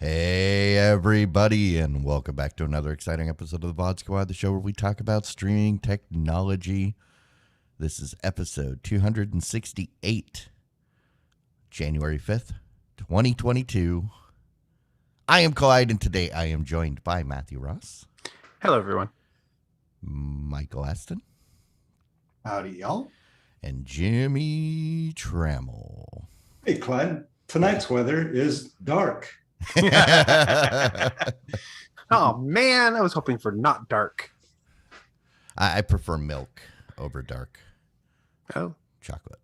Hey everybody, and welcome back to another exciting episode of the VOD Squad, the show where we talk about streaming technology. This is episode 268, January 5th, 2022. I am Clyde, and today I am joined by Matthew Ross. Hello, everyone. Michael Aston. Howdy, y'all. And Jimmy Trammell. Hey, Clyde. Tonight's weather is dark. Oh, man. I was hoping for not dark. I prefer milk over dark. Oh. Chocolate.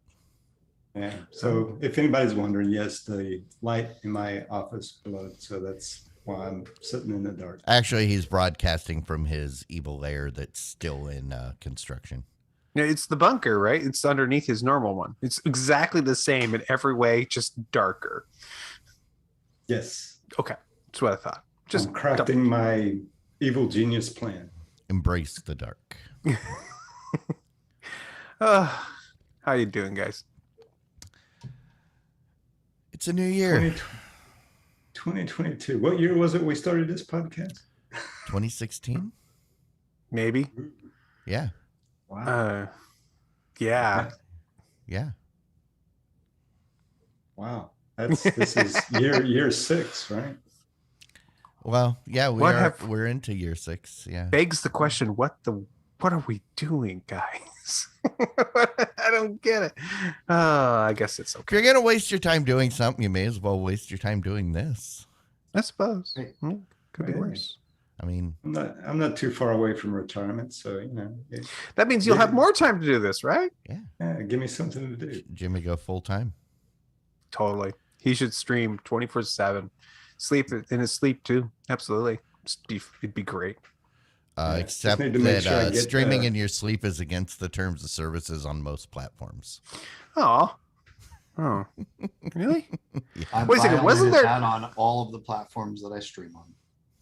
Yeah. So if anybody's wondering, yes, the light in my office glowed, so that's why I'm sitting in the dark. Actually, he's broadcasting from his evil lair that's still in construction. Yeah, it's the bunker, right? It's underneath his normal one. It's exactly the same in every way, just darker. Yes. Okay. That's what I thought. Just I'm crafting my evil genius plan. Embrace the dark. How you doing, guys? It's a new year. 2022. What year was it we started this podcast? 2016? Maybe. Yeah. Wow. Yeah. Yeah. Wow. This is year 6, right? Well, yeah, we're into year 6. Yeah. Begs the question, what are we doing, guys? I don't get it. I guess it's If okay. you're going to waste your time doing something, you may as well waste your time doing this. I suppose. Hey. Could be Hey. worse. I mean, I'm not too far away from retirement, so That means you'll have more time to do this, right? yeah, give me something to do. Jimmy go full time. Totally. He should stream 24/7. Sleep in his sleep too. Absolutely. It'd be great. Except need to make sure I that get, streaming in your sleep is against the terms of services on most platforms. Oh, really? I'm Wait a second, wasn't there- that on all of the platforms that I stream on?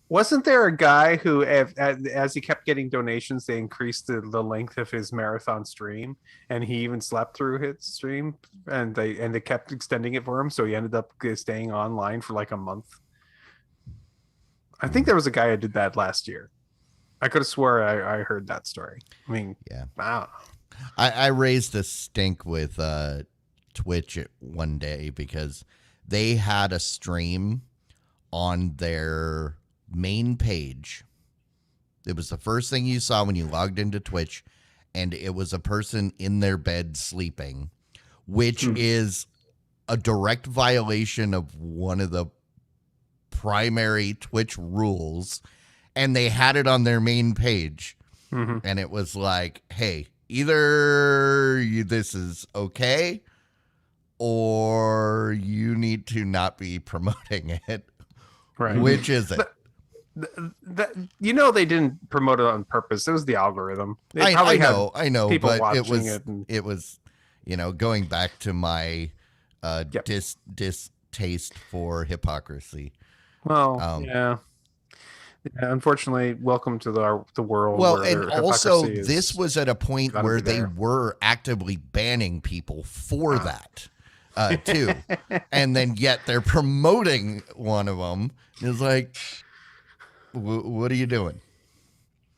Wasn't there a guy who, as he kept getting donations, they increased the length of his marathon stream, and he even slept through his stream, and they kept extending it for him, so he ended up staying online for like a month. I think there was a guy who did that last year. I could have swore I heard that story. I mean, Yeah. wow. I raised a stink with Twitch one day because they had a stream on their main page. It was the first thing you saw when you logged into Twitch, and it was a person in their bed sleeping, which is a direct violation of one of the primary Twitch rules, and they had it on their main page. And it was like, hey, either this is okay or you need to not be promoting it. Right. Which is it? They didn't promote it on purpose. It was the algorithm. I know, people but it watching was, going back to my distaste for hypocrisy. Well, yeah. Unfortunately, welcome to the world. Well, where and also hypocrisy this was at a point gotta where be they there. were actively banning people for that too, and then yet they're promoting one of them. It's like, what are you doing?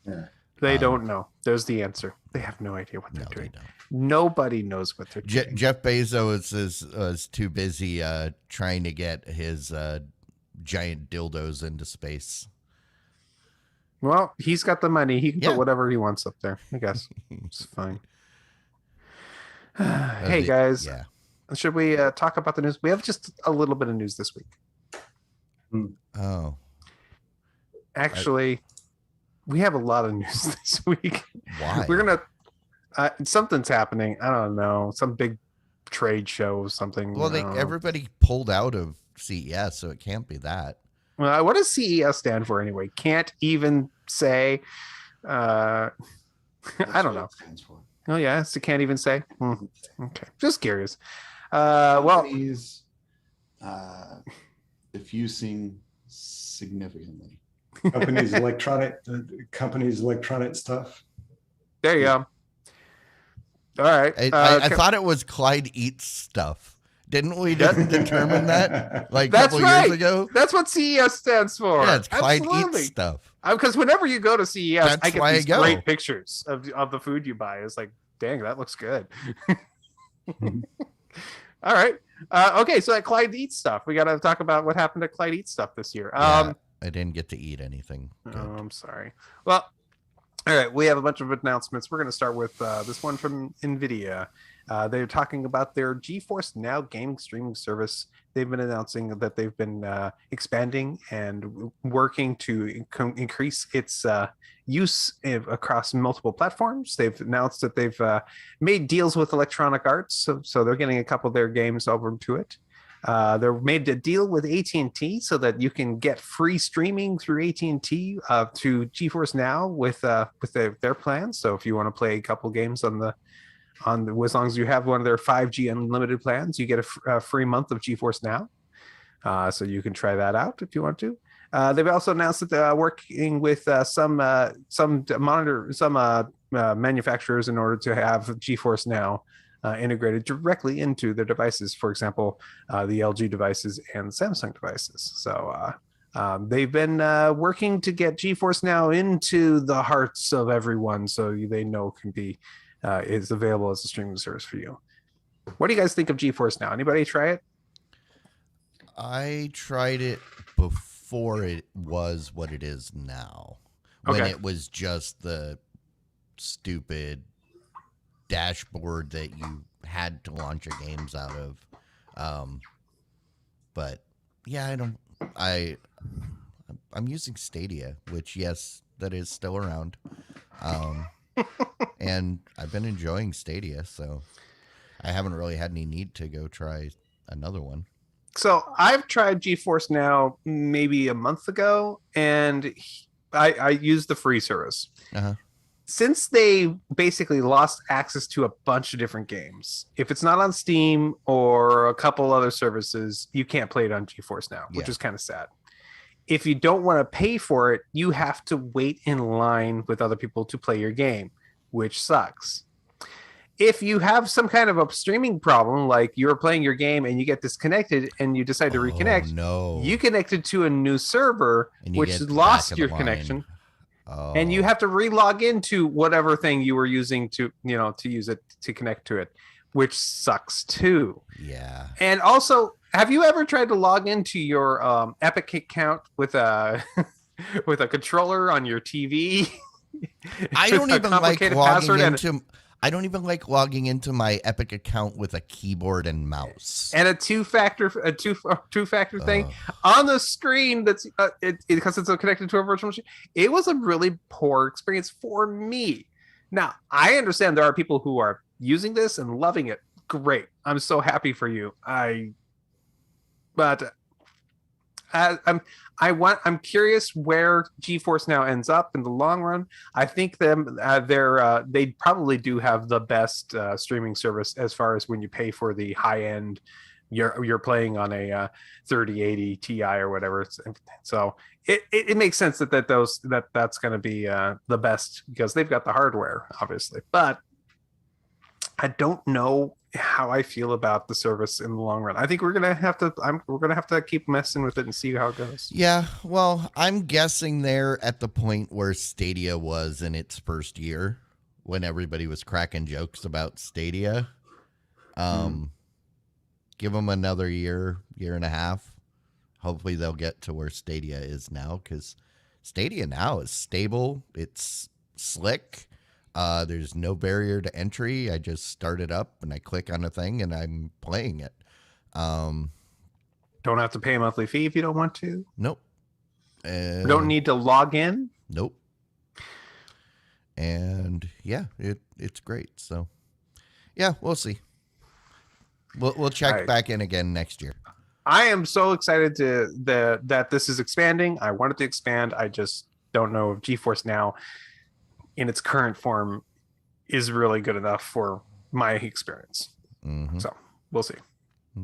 Yeah. They don't know. There's the answer. They have no idea what they're No, doing. they don't. Nobody knows what they're doing. Jeff Bezos is too busy trying to get his giant dildos into space. Well, he's got the money. He can Yeah. put whatever he wants up there. I guess it's fine. Hey guys, Yeah. should we talk about the news? We have just a little bit of news this week. Oh, Actually, we have a lot of news this week. why? We're gonna something's happening. I don't know, some big trade show or something. Well, everybody pulled out of CES, so it can't be that. What does CES stand for anyway? Can't even say. I don't know. It stands for. Oh yeah, so can't even say. Okay, just curious. Companies, diffusing significantly. Companies electronic stuff. There you go. All right. I thought it was Clyde Eats stuff. Didn't we determine that like a That's couple right. years ago? That's what CES stands for. Yeah, it's Clyde Absolutely. Eats stuff. Because whenever you go to CES, That's I get why these I go. great pictures of the food you buy. It's like, dang, that looks good. All right. Okay, so that Clyde Eats stuff. We got to talk about what happened to Clyde Eats stuff this year. Yeah, I didn't get to eat anything. Oh, I'm sorry. Well, all right, we have a bunch of announcements. We're going to start with this one from NVIDIA. They're talking about their GeForce Now gaming streaming service. They've been announcing that they've been expanding and working to increase its use across multiple platforms. They've announced that they've made deals with Electronic Arts, so they're getting a couple of their games over to it. They're made a deal with AT&T so that you can get free streaming through AT&T to GeForce Now with their plans. So if you want to play a couple games as long as you have one of their 5G unlimited plans, you get a free month of GeForce Now. So you can try that out if you want to. They've also announced that they're working with some manufacturers in order to have GeForce Now integrated directly into their devices. For example, the LG devices and Samsung devices. So they've been working to get GeForce Now into the hearts of everyone, so they know can be is available as a streaming service for you. What do you guys think of GeForce Now? Anybody try it? I tried it before it was what it is now. When it was just the stupid dashboard that you had to launch your games out of. But yeah, I'm using Stadia, which yes, that is still around. And I've been enjoying Stadia, so I haven't really had any need to go try another one. So I've tried GeForce Now maybe a month ago, and I used the free service. Since they basically lost access to a bunch of different games, if it's not on Steam or a couple other services, you can't play it on GeForce Now, which is kind of sad. If you don't want to pay for it, you have to wait in line with other people to play your game, which sucks. If you have some kind of a streaming problem, like you're playing your game and you get disconnected and you decide to reconnect, you connected to a new server, which lost your connection. And you have to re-log into whatever thing you were using to use it to connect to it, which sucks too. Yeah. And also, have you ever tried to log into your Epic account with a with a controller on your TV? I don't even like logging into. I don't even like logging into my Epic account with a keyboard and mouse and a two-factor thing on the screen. That's because it's connected to a virtual machine. It was a really poor experience for me. Now I understand there are people who are using this and loving it. Great, I'm so happy for you. I'm curious where GeForce Now ends up in the long run. I think they probably do have the best streaming service as far as when you pay for the high end. You're playing on a 3080 Ti or whatever. So it makes sense that's going to be the best because they've got the hardware, obviously. But I don't know how I feel about the service in the long run. I think we're gonna have to keep messing with it and see how it goes. Yeah, well, I'm guessing they're at the point where Stadia was in its first year, when everybody was cracking jokes about Stadia. Give them another year and a half. Hopefully, they'll get to where Stadia is now, because Stadia now is stable. It's slick. There's no barrier to entry. I just start it up and I click on a thing and I'm playing it. Don't have to pay a monthly fee if you don't want to. Nope. Don't need to log in. Nope. And yeah, it's great. So yeah, we'll see. We'll check back in again next year. I am so excited that this is expanding. I want it to expand. I just don't know if GeForce Now in its current form is really good enough for my experience. Mhm. So we'll see.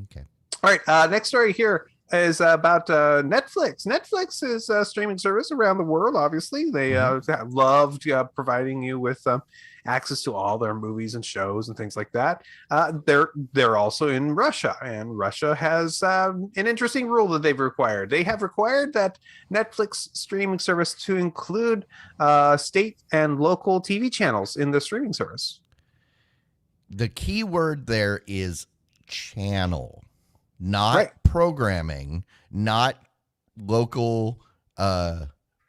Okay. All right. Next story here is about Netflix. Netflix is a streaming service around the world. Obviously, they loved providing you with access to all their movies and shows and things like that. They're also in Russia, and Russia has an interesting rule that they've required. They have required that Netflix streaming service to include state and local TV channels in the streaming service. The key word there is channel, not Right. programming, not local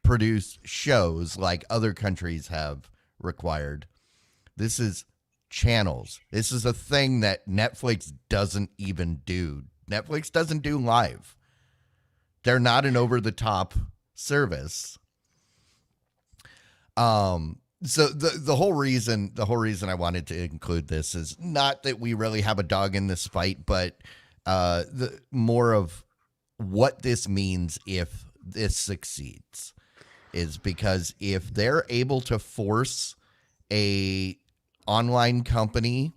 produced shows like other countries have required. This is channels. This is a thing that Netflix doesn't even do. Netflix doesn't do live. They're not an over-the-top service. So the whole reason I wanted to include this is not that we really have a dog in this fight, but the more of what this means if this succeeds is because if they're able to force a online company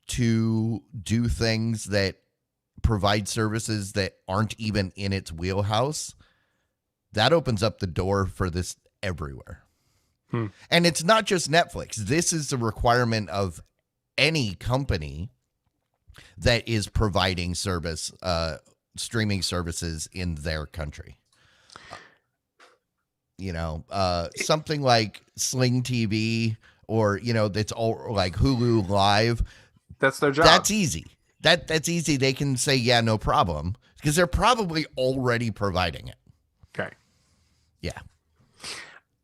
to do things that provide services that aren't even in its wheelhouse, that opens up the door for this everywhere. And it's not just Netflix. This is the requirement of any company that is providing service, streaming services in their country. Something like Sling TV or, that's all like Hulu Live. That's their job. That's easy. That's easy. They can say, yeah, no problem, because they're probably already providing it. Okay. Yeah.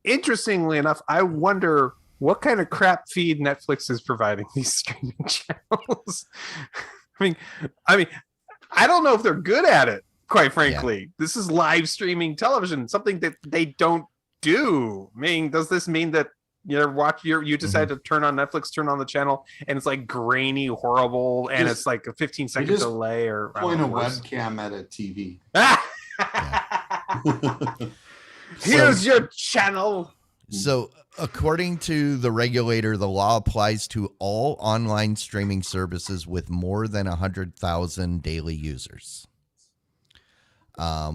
Interestingly enough, I wonder what kind of crap feed Netflix is providing these streaming channels. I mean, I don't know if they're good at it, quite frankly. Yeah. This is live streaming television, something that they don't do. I mean, does this mean that you decide to turn on Netflix, turn on the channel, and it's like grainy, horrible, and it's like a 15-second delay or point a webcam at a TV. Here's your channel. So, according to the regulator, the law applies to all online streaming services with more than 100,000 daily users,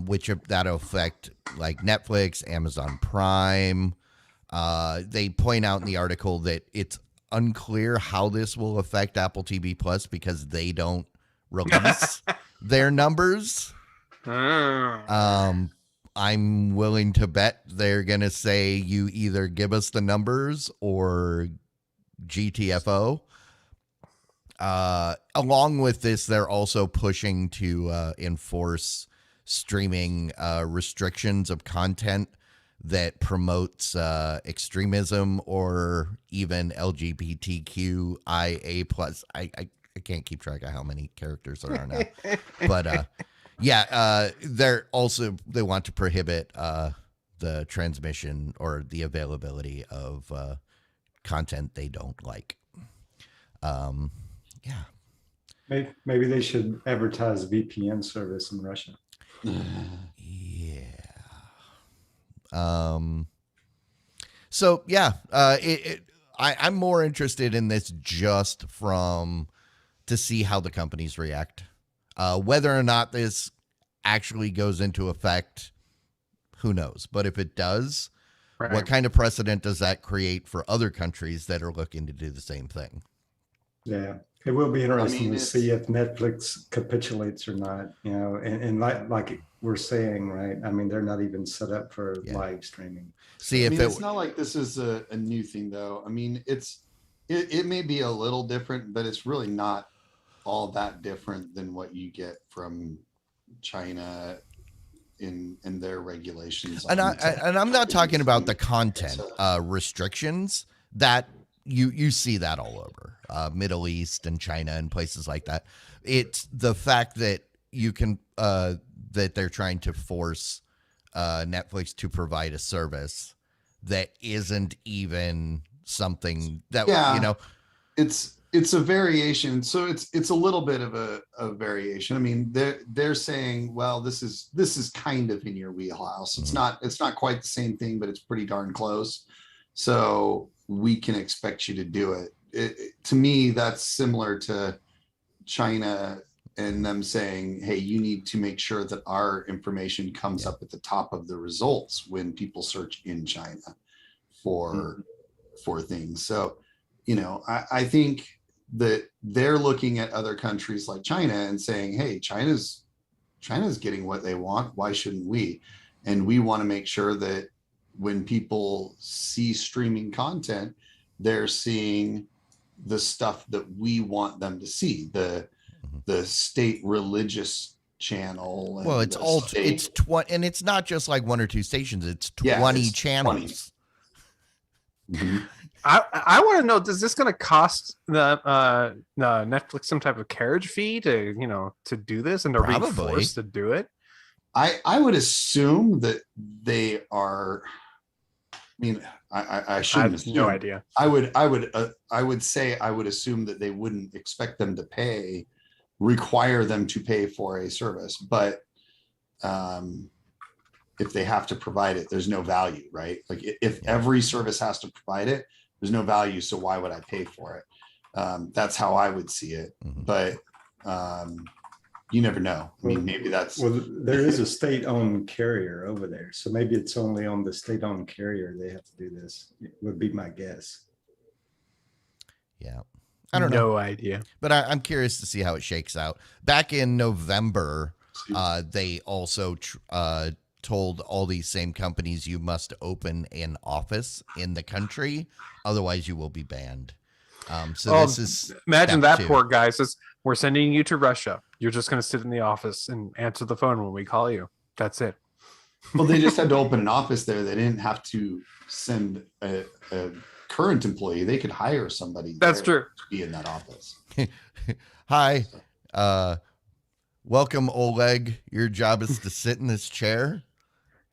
which that'll affect like Netflix, Amazon Prime. They point out in the article that it's unclear how this will affect Apple TV Plus because they don't release their numbers. I'm willing to bet they're going to say you either give us the numbers or GTFO. Along with this, they're also pushing to enforce streaming restrictions of content that promotes extremism or even LGBTQIA plus. I can't keep track of how many characters there are now, but they want to prohibit the transmission or the availability of content they don't like. Maybe they should advertise VPN service in Russia. I'm more interested in this just to see how the companies react. Whether or not this actually goes into effect, who knows? But if it does, what kind of precedent does that create for other countries that are looking to do the same thing? Yeah, it will be interesting to see if Netflix capitulates or not. And like we're saying, right? I mean, they're not even set up for live streaming. It's not like this is a new thing, though. I mean, it may be a little different, but it's really not all that different than what you get from China in their regulations. And I'm not talking about the content restrictions that you see that all over Middle East and China and places like that. It's the fact that you can that they're trying to force Netflix to provide a service that isn't even something that it's it's a variation. So it's a little bit of a variation. I mean, they're saying, well, this is kind of in your wheelhouse. It's not quite the same thing, but it's pretty darn close. So we can expect you to do it. To me, that's similar to China and them saying, hey, you need to make sure that our information comes up at the top of the results when people search in China for things. So, I think that they're looking at other countries like China and saying, hey, China's getting what they want. Why shouldn't we? And we want to make sure that when people see streaming content, they're seeing the stuff that we want them to see, the state religious channel. Well, it's all it's 20, and it's not just like one or two stations. It's 20 channels. 20. I want to know, is this going to cost the Netflix some type of carriage fee to do this, and are we forced to do it? I would assume that they are. I mean, I shouldn't assume. No idea. I would say I would assume that they wouldn't expect them to require them to pay for a service, but if they have to provide it, there's no value, right? Like if every service has to provide it, there's no value. So why would I pay for it? That's how I would see it. But you never know. I mean, maybe that's. Well, there is a state-owned carrier over there. So maybe it's only on the state-owned carrier they have to do this, would be my guess. Yeah. I don't know. No idea. But I'm curious to see how it shakes out. Back in November, they also told all these same companies you must open an office in the country, otherwise you will be banned. This is imagine that poor guy says, we're sending you to Russia. You're just going to sit in the office and answer the phone when we call you. That's it. Well, they just had to open an office there. They didn't have to send a current employee. They could hire somebody. That's true. To be in that office. Hi, welcome, Oled. Your job is to sit in this chair.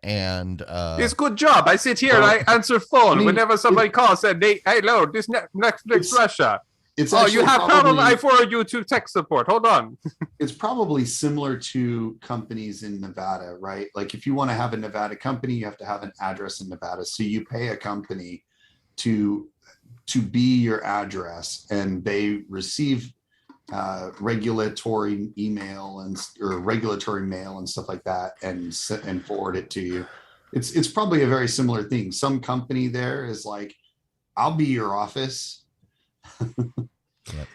And it's a good job. I sit here and I answer phone whenever somebody calls and they, hello, this Netflix Russia. You have problem? I forward you to tech support. Hold on. It's probably similar to companies in Nevada, right? Like if you want to have a Nevada company, you have to have an address in Nevada. So you pay a company to be your address, and they receive regulatory email or regulatory mail and stuff like that, and forward it to you. It's probably a very similar thing. Some company there is like, I'll be your office. Yep.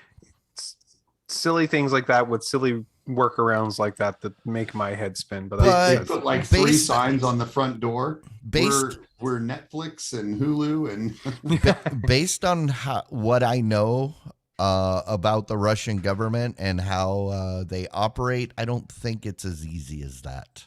Silly things like that with silly workarounds like that make my head spin. But they put like 3 signs on the front door. We're Netflix and Hulu, and based on what I know about the Russian government and how they operate, I don't think it's as easy as that.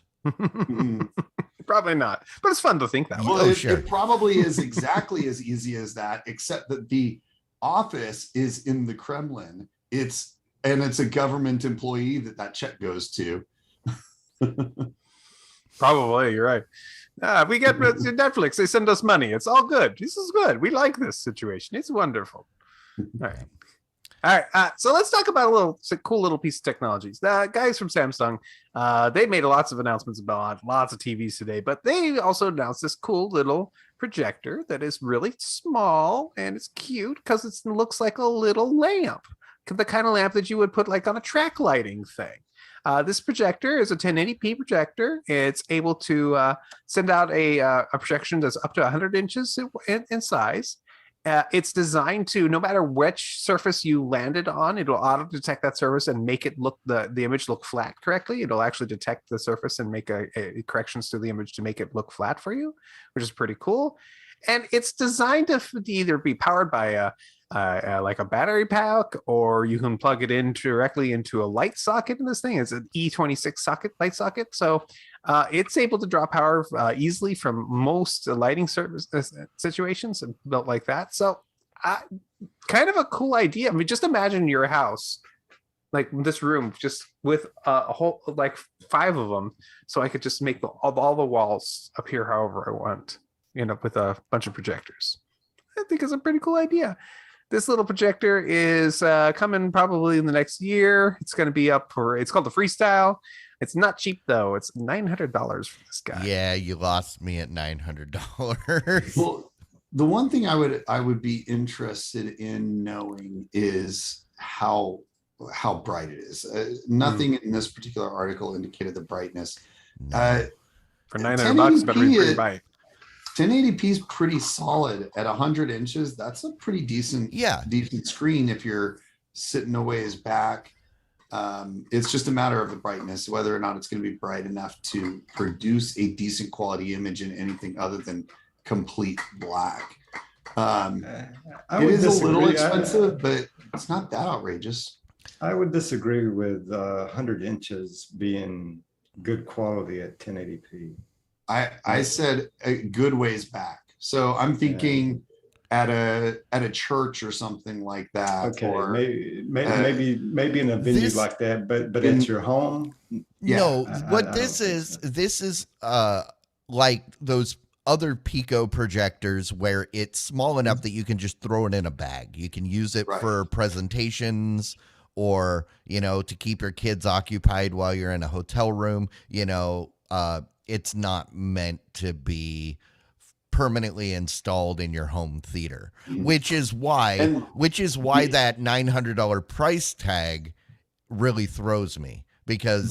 Probably not, but it's fun to think that way. Well, it probably is exactly as easy as that, except that the office is in the Kremlin. It's a government employee that check goes to. Probably, you're right. We get Netflix. They send us money. It's all good. This is good. We like this situation. It's wonderful. All right. So let's talk about a cool little piece of technologies. The guys from Samsung, they made lots of announcements about lots of TVs today, but they also announced this cool little projector that is really small and it's cute because it looks like a little lamp, the kind of lamp that you would put like on a track lighting thing. This projector is a 1080p projector. It's able to send out a projection that's up to 100 inches in size. It's designed to, no matter which surface you landed on, it'll auto detect that surface and make it look the image look flat correctly. It'll actually detect the surface and make a corrections to the image to make it look flat for you, which is pretty cool. And it's designed to either be powered by like a battery pack, or you can plug it in directly into a light socket in this thing. It's an E26 socket, light socket. So it's able to draw power easily from most lighting situations and built like that. So kind of a cool idea. I mean, just imagine your house, like this room, just with a whole, like 5 of them. So I could just make all the walls appear however I want, with a bunch of projectors. I think it's a pretty cool idea. This little projector is coming probably in the next year. It's going to be up for. It's called the Freestyle. It's not cheap though. It's $900 for this guy. Yeah, you lost me at $900. Well, the one thing I would be interested in knowing is how bright it is. Nothing in this particular article indicated the brightness. For $900, better be pretty bright. 1080p is pretty solid at 100 inches. That's a pretty decent screen if you're sitting a ways back. It's just a matter of the brightness, whether or not it's going to be bright enough to produce a decent quality image in anything other than complete black. It is a little expensive, but it's not that outrageous. I would disagree with 100 inches being good quality at 1080p. I said a good ways back. So I'm thinking at a church or something like that. Okay, or maybe in a venue like that, but at your home. Yeah, no, this is like those other Pico projectors where it's small enough that you can just throw it in a bag. You can use it for presentations or, to keep your kids occupied while you're in a hotel room. It's not meant to be permanently installed in your home theater, which is why that $900 price tag really throws me, because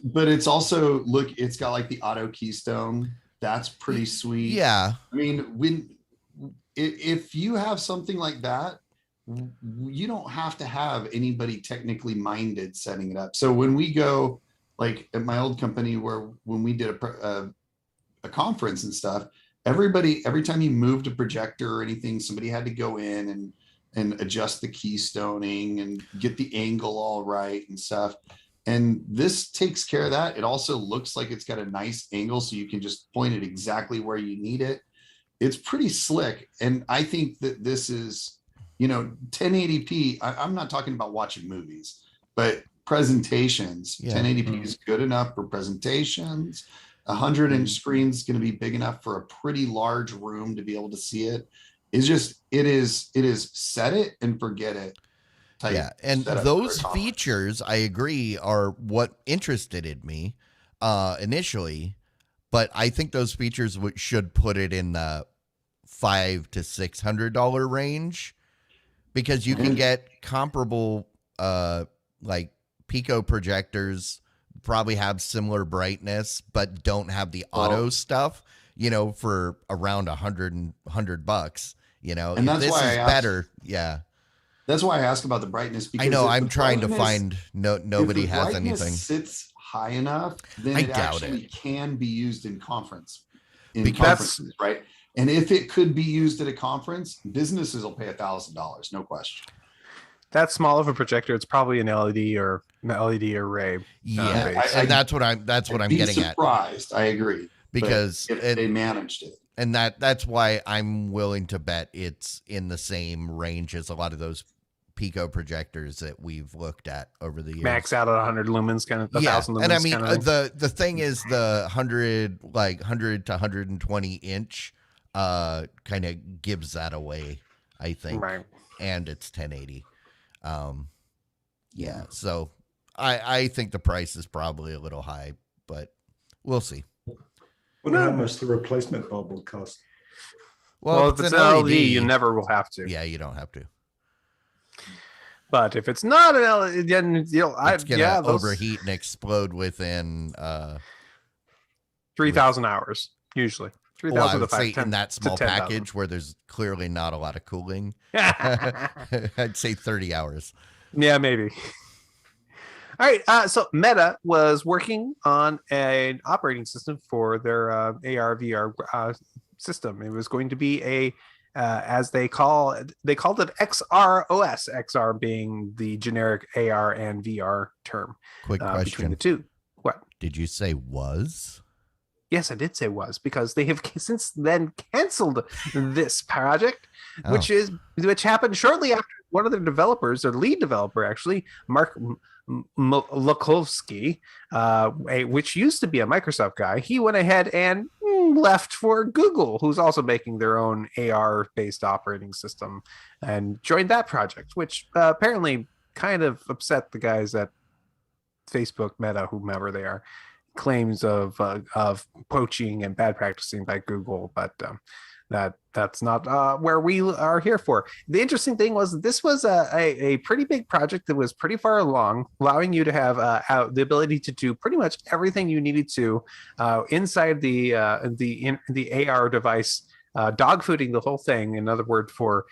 but it's also, look, it's got like the auto keystone. That's pretty sweet. Yeah. I mean, if you have something like that, you don't have to have anybody technically minded setting it up. So when we go, like at my old company, when we did a conference and stuff, every time you moved a projector or anything, somebody had to go in and adjust the keystoning and get the angle all right and stuff. And this takes care of that. It also looks like it's got a nice angle, so you can just point it exactly where you need it. It's pretty slick. And I think that this is, 1080p. I'm not talking about watching movies, but presentations. 1080p is good enough for presentations. 100-inch screen is going to be big enough for a pretty large room to be able to see it. It is set it and forget it. Yeah, and those features, I agree, are what interested me initially, but I think those features should put it in the $500 to $600 range, because you can get comparable, like Pico projectors, probably have similar brightness, but don't have the auto stuff, for around $100, and that's this why is better. Yeah. That's why I ask about the brightness. Because I know I'm trying to find nobody has anything. Sits high enough, then I it doubt actually can be used in conferences, right? And if it could be used at a conference, businesses will pay $1,000, no question. That small of a projector, it's probably an LED or array. Yeah, and that's what I'm getting at. Surprised, I agree, because they managed it. And that's why I'm willing to bet it's in the same range as a lot of those Pico projectors that we've looked at over the years. Max out at 100 lumens, kind of 1,000 lumens. And I mean, kind of the thing is, the 100 to 120 inch kind of gives that away, I think. Right. And it's 1080. So I think the price is probably a little high, but we'll see. Wonder how much the replacement bulb will cost. Well, if it's an LED, you never will have to. Yeah, you don't have to. But if it's not an LED, then it's gonna overheat and explode within 3,000 hours, usually. 3,000 in that small package where there's clearly not a lot of cooling. I'd say 30 hours. Yeah, maybe. All right, so Meta was working on an operating system for their AR VR system. It was going to be as they called it XR OS, XR being the generic AR and VR term. Quick question. Between the two. What? Did you say was? Yes, I did say was, because they have since then canceled this project, which happened shortly after one of their developers, their lead developer, actually, Mark Lukovsky, which used to be a Microsoft guy. He went ahead and nothing left for Google, who's also making their own AR-based operating system, and joined that project, which apparently kind of upset the guys at Facebook, Meta, whomever they are, claims of poaching and bad practicing by Google, but that's not where we are here for. The interesting thing was this was a pretty big project that was pretty far along, allowing you to have the ability to do pretty much everything you needed to inside the AR device, dogfooding the whole thing. Another word for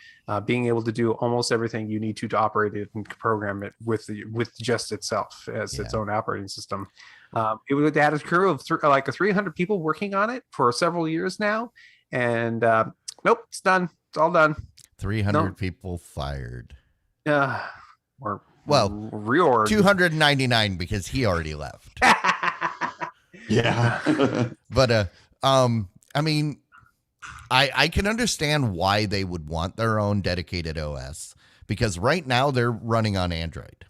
being able to do almost everything you need to operate it and program it with just itself as its own operating system. It had a crew of 300 people working on it for several years now. And nope, it's done. It's all done. 300 people fired. Or reorg. 299 because he already left. Yeah. But I mean, I can understand why they would want their own dedicated OS, because right now they're running on Android.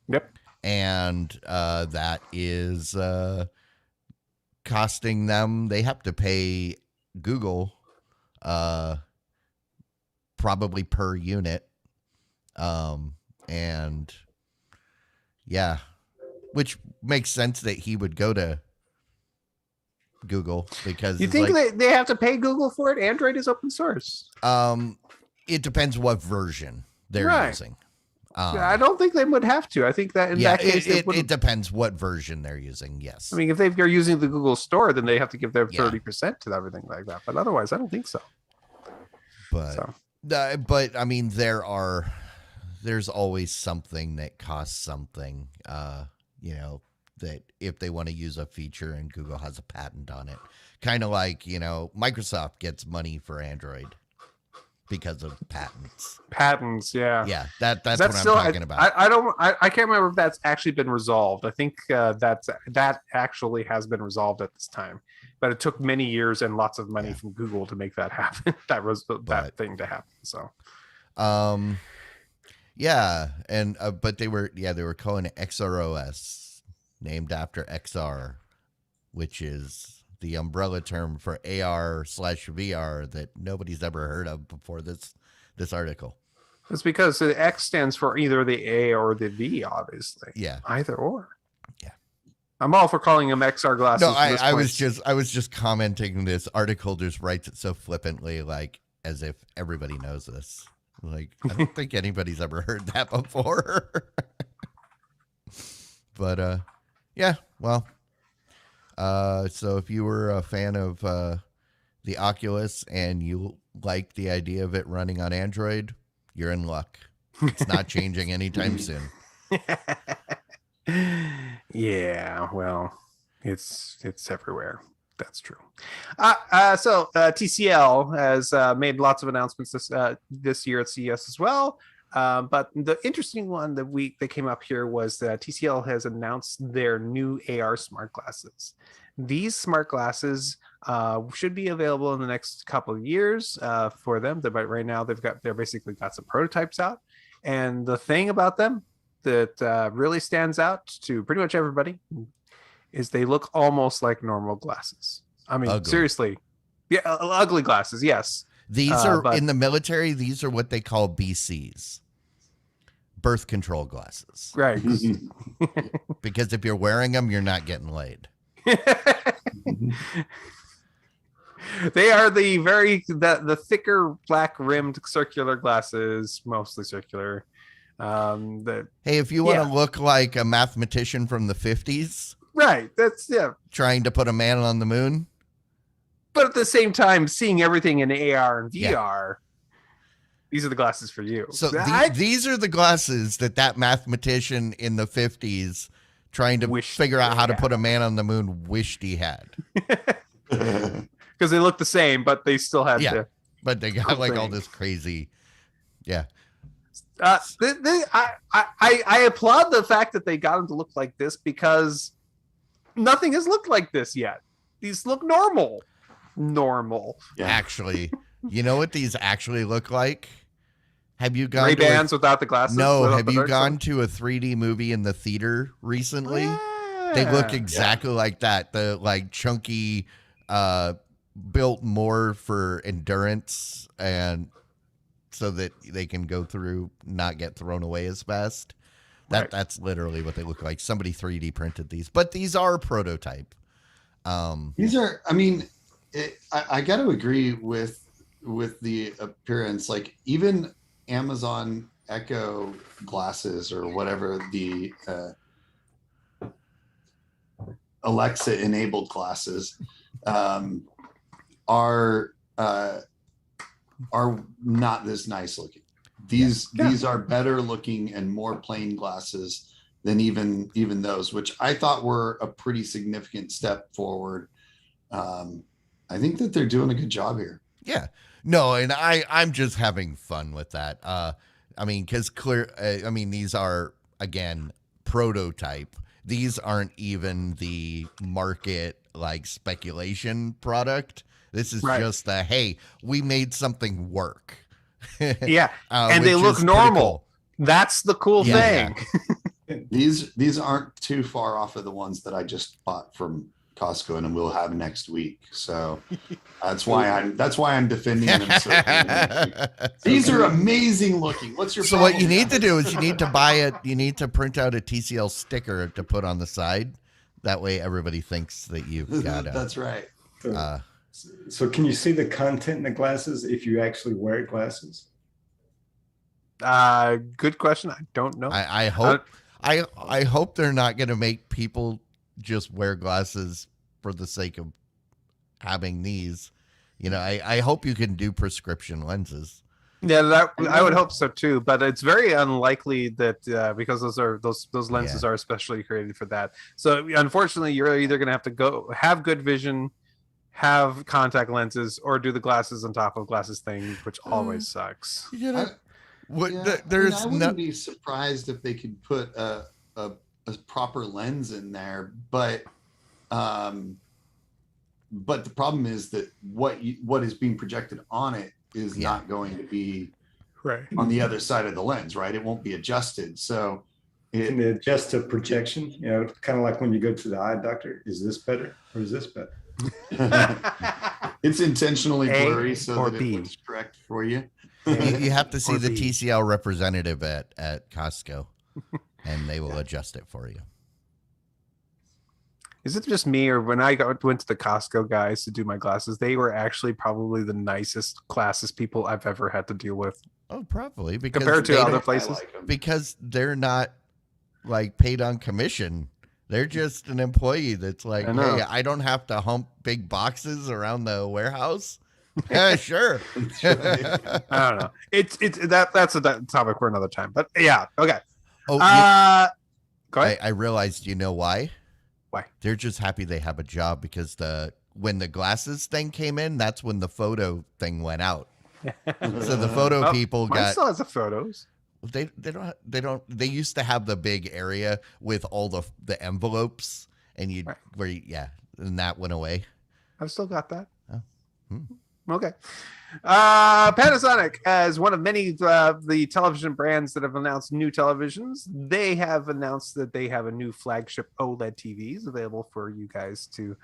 Yep. And that is costing them. They have to pay Google probably per unit, and yeah, which makes sense that he would go to Google, because you think they have to pay Google for it. Android is open source. It depends what version they're using. I don't think they would have to. I think that in that case, it depends what version they're using. Yes. I mean, if they're using the Google Store, then they have to give their 30% to everything like that. But otherwise, I don't think so. But I mean, there's always something that costs something, that if they want to use a feature and Google has a patent on it, kind of like, Microsoft gets money for Android because of patents. Yeah, that's what I'm talking about. I can't remember if that's actually been resolved. I think that actually has been resolved at this time, but it took many years and lots of money from Google to make that happen. that thing to happen. So but they were calling it XROS, named after XR, which is the umbrella term for AR/VR that nobody's ever heard of before this article. It's because the X stands for either the A or the V, obviously. Yeah. Either or. Yeah. I'm all for calling them XR glasses. No, I was just commenting. This article just writes it so flippantly, like as if everybody knows this. Like, I don't think anybody's ever heard that before. But well. So if you were a fan of the Oculus and you like the idea of it running on Android, you're in luck. It's not changing anytime soon. Yeah, well, it's everywhere. That's true. So TCL has made lots of announcements this year at CES as well. But the interesting one that came up here was that TCL has announced their new AR smart glasses. These smart glasses should be available in the next couple of years for them. But right now they're basically got some prototypes out. And the thing about them that really stands out to pretty much everybody is they look almost like normal glasses. I mean, ugly. Seriously. Yeah, ugly glasses, yes. These are in the military, these are what they call BCs. Birth control glasses. Right. Because if you're wearing them, you're not getting laid. They are the thicker black rimmed circular glasses, mostly circular. Hey, if you want to look like a mathematician from the 50s, right? That's trying to put a man on the moon, but at the same time seeing everything in AR and VR. These are the glasses for you. So these are the glasses that mathematician in the 50s trying to figure out how to put a man on the moon wished he had. Because they look the same, but they still had to. But they got like all this crazy. Yeah. I applaud the fact that they got them to look like this, because nothing has looked like this yet. These look normal. Yeah. Actually, you know what these actually look like? Have you gone Ray-Bans without the glasses? No, have you gone to a 3D movie in the theater recently? Yeah. They look exactly like that. The like chunky built more for endurance and so that they can go through, not get thrown away as fast. That's literally what they look like. Somebody 3D printed these, but these are prototype. These are, I mean, I got to agree with the appearance. Like even Amazon Echo glasses or whatever the Alexa enabled glasses are not this nice looking. These are better looking and more plain glasses than even those, which I thought were a pretty significant step forward. I think that they're doing a good job here. Yeah, no, and I'm just having fun with that. I mean, because these are, again, prototype. These aren't even the market like speculation product. This is just the, hey, we made something work. Yeah, and they look normal. Cool. That's the cool thing. Yeah. These aren't too far off of the ones that I just bought from Costco and we'll have next week. So that's why I'm defending them. These are amazing looking. What's your What you need to do is you need to buy it. You need to print out a TCL sticker to put on the side. That way everybody thinks that you've got it. That's right. So can you see the content in the glasses if you actually wear glasses? Good question. I don't know. I hope I hope they're not going to make people just wear glasses for the sake of having these. You know, I hope you can do prescription lenses. Yeah, I would hope so too. But it's very unlikely that because those lenses are especially created for that. So unfortunately, you're either going to have to go have good vision, have contact lenses, or do the glasses on top of glasses thing, which always sucks. I wouldn't be surprised if they could put a proper lens in there, but the problem is that what is being projected on it is not going to be on the other side of the lens, right? It won't be adjusted. So can they adjust to projection? You know, kind of like when you go to the eye doctor. Is this better or is this better? It's intentionally blurry so that it looks correct for you. You have to see the TCL representative at Costco, and they will adjust it for you. Is it just me, or when I went to the Costco guys to do my glasses, they were actually probably the nicest, classist people I've ever had to deal with? Oh, probably. Because compared to other places. Because they're not like paid on commission. They're just an employee that's like, hey, I don't have to hump big boxes around the warehouse. Yeah, sure. I don't know. That's a topic for another time. But yeah, okay. Oh, go ahead. I realized, you know why? Why? They're just happy they have a job because when the glasses thing came in, that's when the photo thing went out. So the photo people mine still has the photos. They don't. They used to have the big area with all the envelopes, and and that went away. I've still got that. Oh. Okay. Panasonic, as one of many the television brands that have announced new televisions, they have announced that they have a new flagship OLED TVs available for you guys to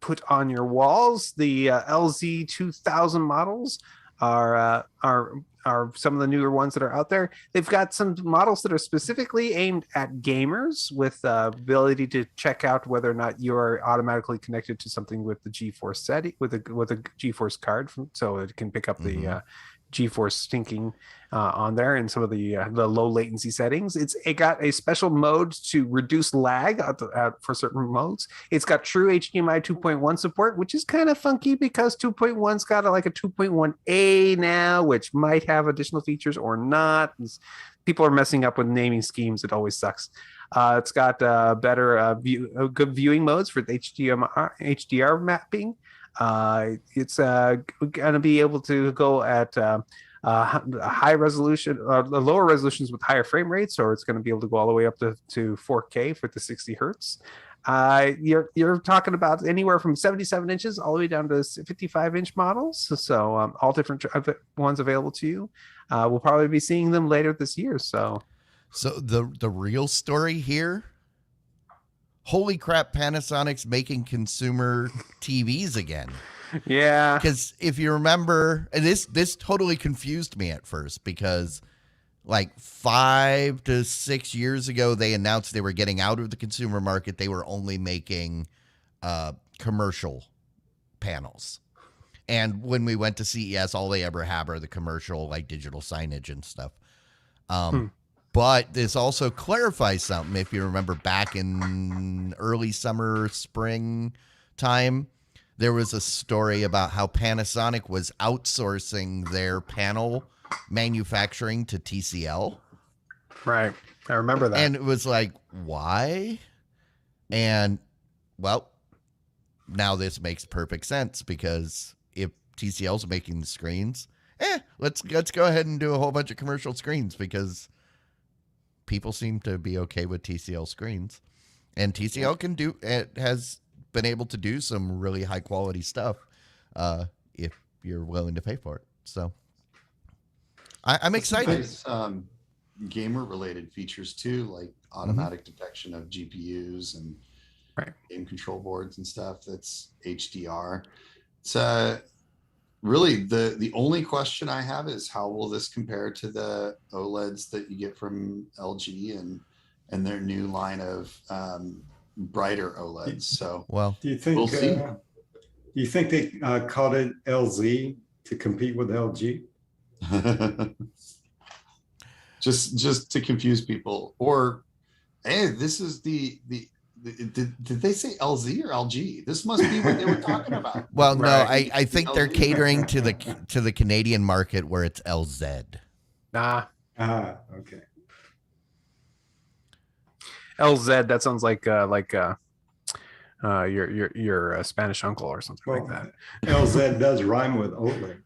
put on your walls. The LZ 2000 models are some of the newer ones that are out there. They've got some models that are specifically aimed at gamers with ability to check out whether or not you're automatically connected to something with the GeForce setting with a GeForce card, so it can pick up the GeForce syncing on there and some of the low latency settings. It got a special mode to reduce lag for certain modes. It's got true HDMI 2.1 support, which is kind of funky because 2.1's got a 2.1A now, which might have additional features or not. People are messing up with naming schemes. It always sucks. It's got better good viewing modes for the HDR mapping. It's going to be able to go at high resolution, lower resolutions with higher frame rates, or it's going to be able to go all the way up to 4K for the 60 hertz. You're talking about anywhere from 77 inches all the way down to 55-inch models. So all different ones available to you. We'll probably be seeing them later this year. So the real story here, holy crap, Panasonic's making consumer TVs again. Yeah. Because if you remember, and this totally confused me at first, because like 5 to 6 years ago, they announced they were getting out of the consumer market. They were only making commercial panels. And when we went to CES, all they ever have are the commercial, like digital signage and stuff. But this also clarifies something. If you remember back in early summer, spring time, there was a story about how Panasonic was outsourcing their panel manufacturing to TCL. Right. I remember that. And it was like, why? And, well, now this makes perfect sense, because if TCL's making the screens, let's go ahead and do a whole bunch of commercial screens, because people seem to be okay with TCL screens. And TCL has been able to do some really high quality stuff if you're willing to pay for it. So I'm excited. Nice, gamer related features too, like automatic detection of GPUs and game control boards and stuff. That's HDR. It's really the only question I have is, how will this compare to the OLEDs that you get from LG and their new line of brighter OLEDs? So, well, do you think we'll see. Do you think they called it LZ to compete with LG? just to confuse people, or hey, this is the did they say LZ or LG? This must be what they were talking about. Well, no, I think they're catering to the Canadian market, where it's LZ. Okay. LZ, that sounds like your Spanish uncle or something like that. LZ does rhyme with OLED.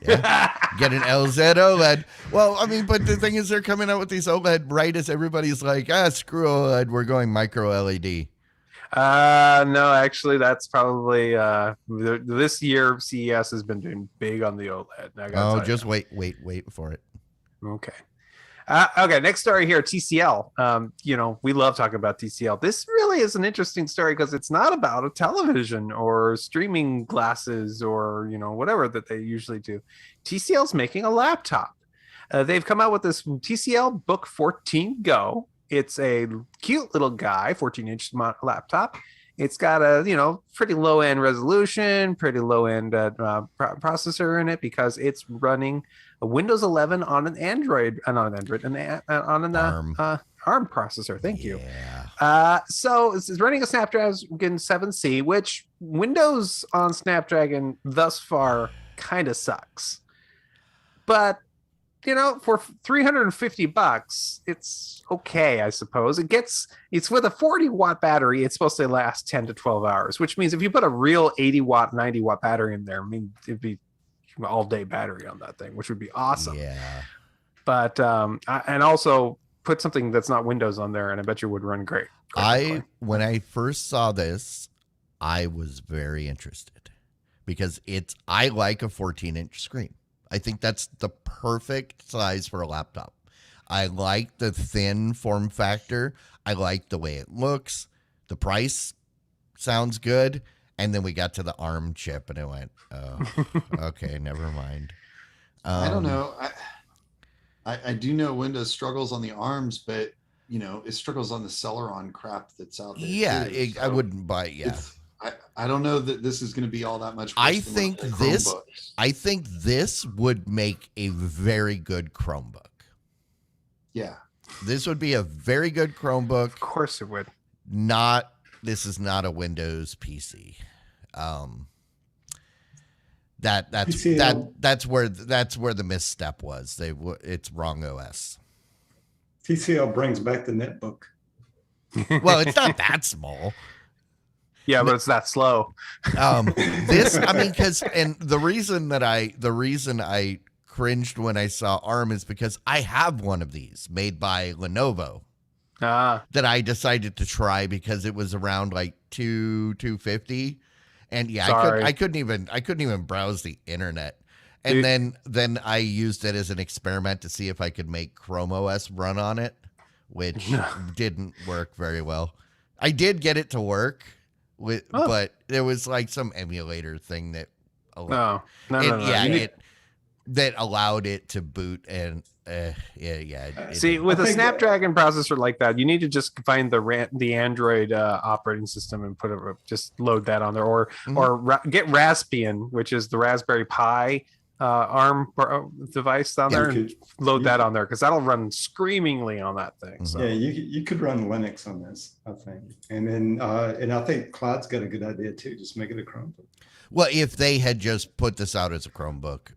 Yeah. Get an LZ OLED. Well, I mean, but the thing is, they're coming out with these OLED right as everybody's like, screw OLED, we're going micro LED. No, actually, that's probably this year CES has been doing big on the OLED. Just wait for it. Okay. Okay, next story here, TCL. We love talking about TCL. This really is an interesting story, because it's not about a television or streaming glasses or, whatever that they usually do. TCL's making a laptop. They've come out with this TCL Book 14 Go. It's a cute little guy, 14-inch laptop. It's got a, pretty low-end resolution, pretty low-end processor in it, because it's running a Windows 11 on an Android, on an ARM processor. Thank you. So it's running a Snapdragon 7C, which Windows on Snapdragon thus far kind of sucks. But for $350, it's okay, I suppose. It's with a 40-watt battery. It's supposed to last 10 to 12 hours, which means if you put a real 80-watt, 90-watt battery in there, it'd be all-day battery on that thing, which would be awesome. Yeah. But and also put something that's not Windows on there, and I bet you would run great. When I first saw this, I was very interested, because I like a 14-inch screen. I think that's the perfect size for a laptop. I like the thin form factor. I like the way it looks. The price sounds good. And then we got to the ARM chip, and it went, oh, okay, never mind. I don't know. I do know Windows struggles on the ARMs, but it struggles on the Celeron crap that's out there. Yeah, too, I wouldn't buy it. Yeah. I don't know that this is going to be all that much. I think this would make a very good Chromebook. Yeah. This would be a very good Chromebook. Of course it would. This is not a Windows PC. That's where the misstep was. It's wrong OS. TCL brings back the netbook. Well, it's not that small. Yeah, but it's that slow. The reason I cringed when I saw ARM is because I have one of these made by Lenovo. That I decided to try because it was around like $250, and I couldn't even browse the internet, and then I used it as an experiment to see if I could make Chrome OS run on it, which didn't work very well. I did get it to work but there was like some emulator thing that No. that allowed it to boot and See, with a Snapdragon processor like that, you need to just find the Android operating system and just load that on there, or get Raspbian, which is the Raspberry Pi ARM device on there, and load that on there, because that'll run screamingly on that thing. So. Yeah, you could run Linux on this, I think, and then and I think Cloud's got a good idea too. Just make it a Chromebook. Well, if they had just put this out as a Chromebook,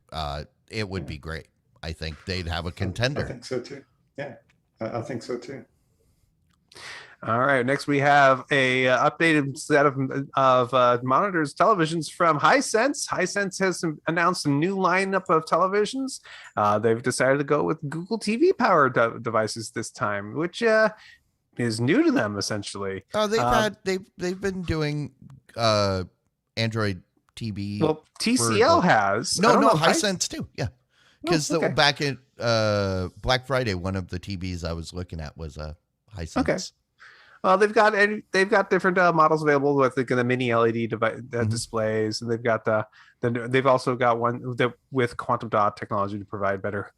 it would be great. I think they'd have a contender. I think so too. Yeah, I think so too. All right. Next, we have a updated set of monitors, televisions from Hisense. Hisense has announced a new lineup of televisions. They've decided to go with Google TV powered devices this time, which is new to them essentially. Oh, they've been doing Android TV. Well, TCL has. No, Hisense too. Yeah. Because back at Black Friday, one of the TVs I was looking at was a Hisense. Okay. Well, they've got different models available with the mini LED displays, and they've also got one with quantum dot technology to provide better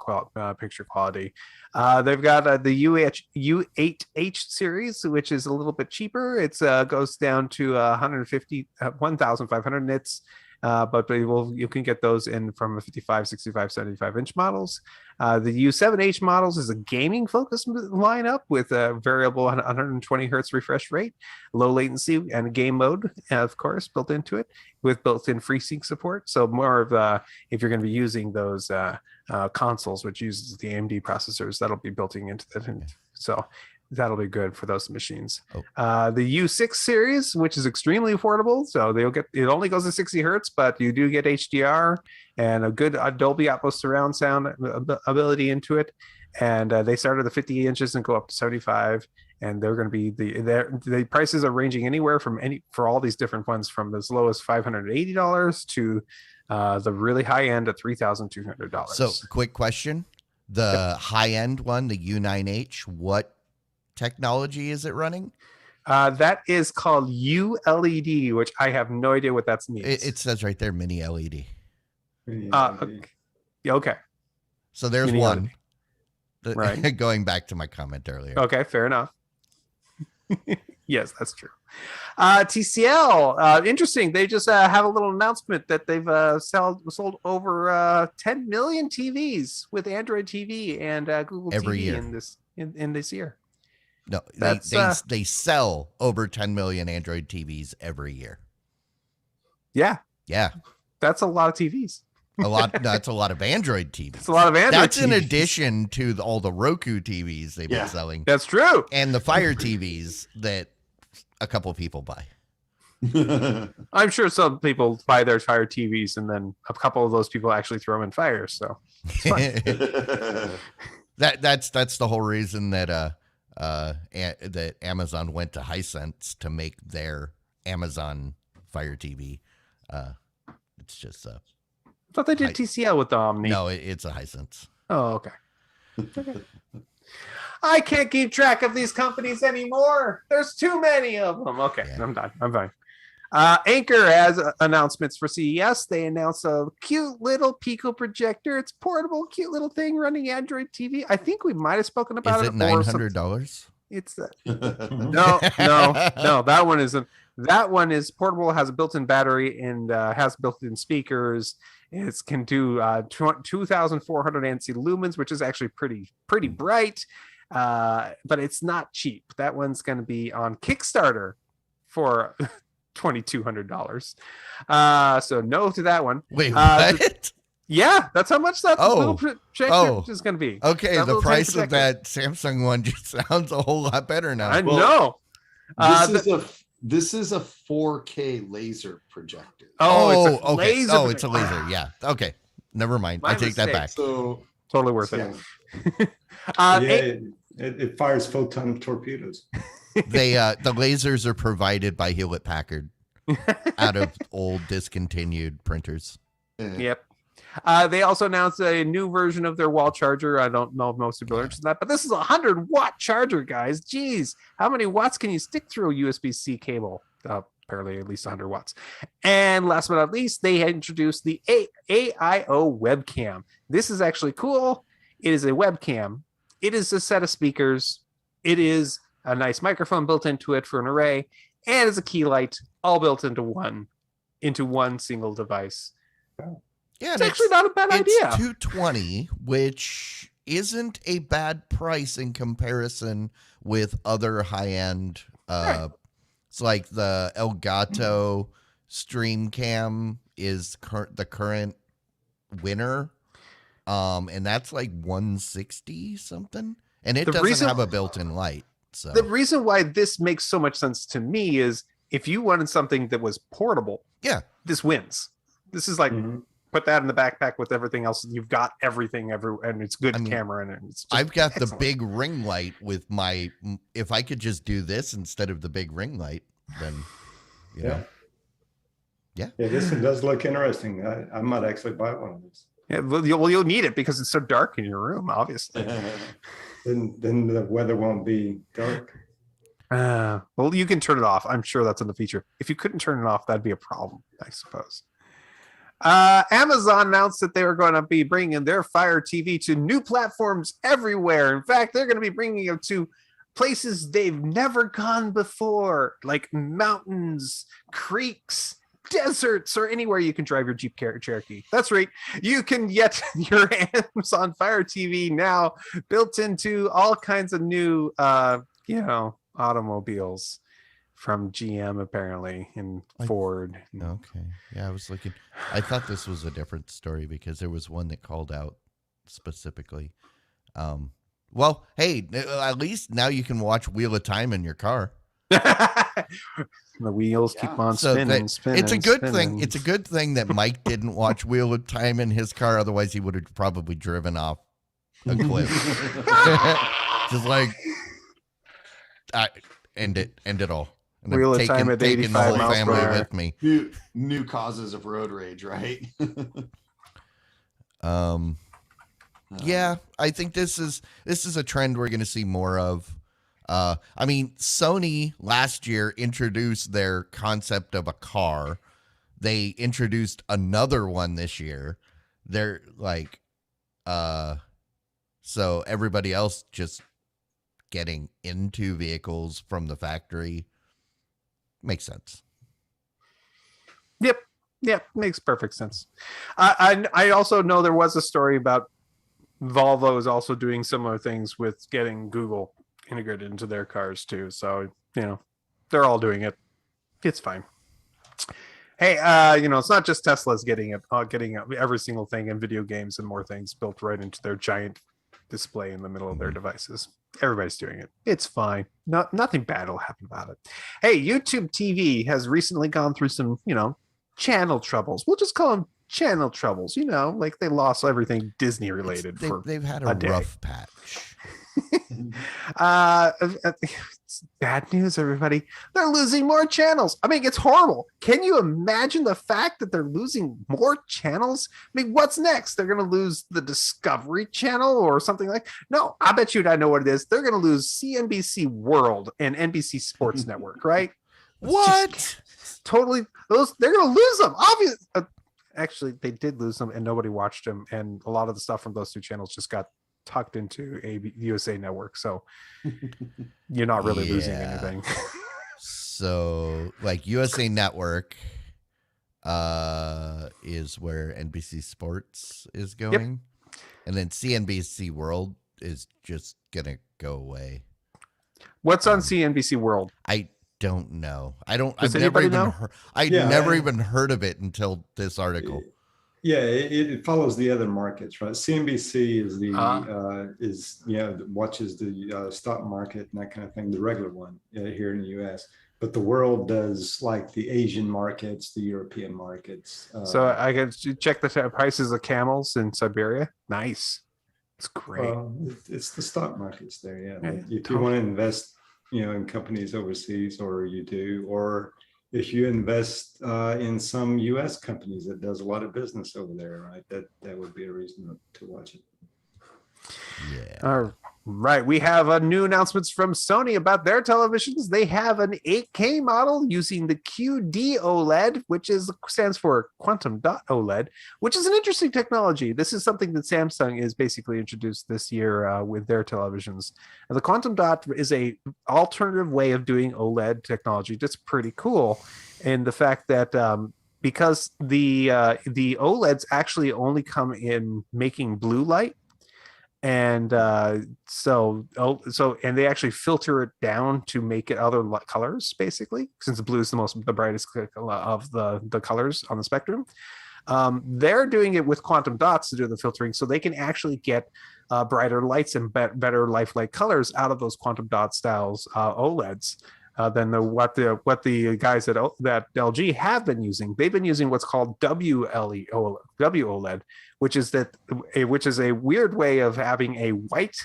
picture quality. They've got the U8H series, which is a little bit cheaper. It goes down to 1,500 nits. But you can get those in from a 55, 65, 75 inch models. The U7H models is a gaming focused lineup with a variable 120 hertz refresh rate, low latency, and game mode, of course, built into it with built-in FreeSync support. So more of if you're going to be using those consoles, which uses the AMD processors, that'll be built into that. So that'll be good for those machines. The U6 series, which is extremely affordable, so it only goes to 60 hertz, but you do get HDR and a good Dolby Atmos surround sound ability into it. And they start at the 50 inches and go up to 75. And they're going to be the prices are ranging anywhere for all these different ones, from as low as $580 to the really high end at $3,200. So, quick question: the high end one, the U9H, what technology is it running? That is called ULED, which I have no idea what that means. It says right there, mini LED. Okay. So there's mini one. Right. Going back to my comment earlier. Okay, fair enough. Yes, that's true. TCL, interesting. They just have a little announcement that they've sold over 10 million TVs with Android TV and Google every TV year in this year. No, they sell over 10 million Android TVs every year. Yeah. Yeah. That's a lot of TVs. That's a lot of Android TVs. It's a lot of Android That's TVs. in addition to all the Roku TVs they've been selling. That's true. And the Fire TVs that a couple people buy. I'm sure some people buy their Fire TVs and then a couple of those people actually throw them in fire. So that's the whole reason that that Amazon went to Hisense to make their Amazon Fire TV. It's just I thought they did TCL with the Omni. No, it's a Hisense. Oh, okay. I can't keep track of these companies anymore. There's too many of them. Okay, yeah. I'm done. I'm fine. Anchor has announcements for CES. They announced a cute little Pico Projector. It's portable, cute little thing running Android TV. I think we might have spoken about it. Is it $900? It's no. That one isn't. That one is portable, has a built-in battery, and has built-in speakers. It can do 2,400 ANSI lumens, which is actually pretty bright, but it's not cheap. That one's going to be on Kickstarter for $2,200. So no to that one. Wait, what? Yeah, that's how much that little projector is going to be. Okay, the price of that Samsung one just sounds a whole lot better now. I know. This is a 4K laser projector. Oh, okay. It's a laser. Yeah. Okay. Never mind. I take that back. So totally worth it. It fires photon torpedoes. The lasers are provided by Hewlett Packard out of old discontinued printers. Yep. They also announced a new version of their wall charger. I don't know if most people are interested in that, but this is a 100-watt charger, guys. Jeez, how many watts can you stick through a USB-C cable? Apparently at least 100 watts. And last but not least, they introduced the AIO webcam. This is actually cool. It is a webcam. It is a set of speakers. It is a nice microphone built into it for an array, and it's a key light all built into one single device. Yeah, it's actually not a bad idea. It's $220, which isn't a bad price in comparison with other high-end. It's like the Elgato Stream Cam is the current winner, and that's like $160 something, and it doesn't have a built-in light. So the reason why this makes so much sense to me is if you wanted something that was portable, this wins. This is like put that in the backpack with everything else. You've got everything and it's good camera and it's just I've got excellent. the big ring light with my. If I could just do this instead of the big ring light, then you know. Yeah, this one does look interesting. I might actually buy one of these. Yeah, well, you'll need it because it's so dark in your room, obviously. Then the weather won't be dark. Well, you can turn it off. I'm sure that's in the feature. If you couldn't turn it off, that'd be a problem, I suppose. Amazon announced that they were going to be bringing their Fire TV to new platforms everywhere. In fact, they're going to be bringing it to places they've never gone before, like mountains, creeks, deserts, or anywhere you can drive your Jeep Cherokee. That's right. You can get your Amazon Fire TV now built into all kinds of new, automobiles from GM apparently and Ford. Okay. Yeah, I was looking. I thought this was a different story because there was one that called out specifically. Well, hey, at least now you can watch Wheel of Time in your car. The wheels keep on spinning. It's a good thing. It's a good thing that Mike didn't watch Wheel of Time in his car. Otherwise, he would have probably driven off a cliff. Just like, end it all. And Wheel of Time at 85 the whole miles family per hour. with me. New causes of road rage, right? Yeah, I think this is a trend we're going to see more of. I mean, Sony last year introduced their concept of a car. They introduced another one this year. They're like, so everybody else just getting into vehicles from the factory makes sense. Yep, makes perfect sense. I also know there was a story about Volvo is also doing similar things with getting Google integrated into their cars too. So, they're all doing it. It's fine. Hey, it's not just Tesla's getting every single thing in video games and more things built right into their giant display in the middle of their devices. Everybody's doing it. It's fine. Nothing bad will happen about it. Hey, YouTube TV has recently gone through some, channel troubles. We'll just call them channel troubles. Like they lost everything Disney related. They've had a rough patch. It's bad news, everybody. They're losing more channels. I mean, it's horrible. Can you imagine the fact that they're losing more channels? I mean, what's next? They're going to lose the Discovery Channel or something like? No, I bet you I know what it is. They're going to lose CNBC World and NBC Sports Network, right? What? Totally. They're going to lose them. Obviously. Actually, they did lose them, and nobody watched them. And a lot of the stuff from those two channels just got tucked into a USA Network, so you're not really losing anything. So, like USA Network is where NBC Sports is going, and then CNBC World is just gonna go away. What's on CNBC World? I don't know. Does anybody know? I've never even heard of it until this article. Yeah, it follows the other markets, right? CNBC is watches the stock market and that kind of thing, the regular one here in the U.S. But the world does like the Asian markets, the European markets. So I can check the prices of camels in Siberia. Nice, it's great. It's the stock markets there, yeah. If you want to invest, in companies overseas, or you do, or if you invest in some U.S. companies that does a lot of business over there, right? That would be a reason to watch it. Yeah. All right. We have new announcements from Sony about their televisions. They have an 8K model using the QD OLED, which stands for Quantum Dot OLED, which is an interesting technology. This is something that Samsung is basically introduced this year with their televisions. And the Quantum Dot is a alternative way of doing OLED technology. That's pretty cool. And the fact that because the OLEDs actually only come in making blue light, and so they actually filter it down to make it other colors, basically, since blue is the brightest of the colors on the spectrum. They're doing it with quantum dots to do the filtering, so they can actually get brighter lights and better lifelike colors out of those quantum dot styles OLEDs than what the guys that LG have been using. They've been using what's called WOLED, which is a weird way of having a white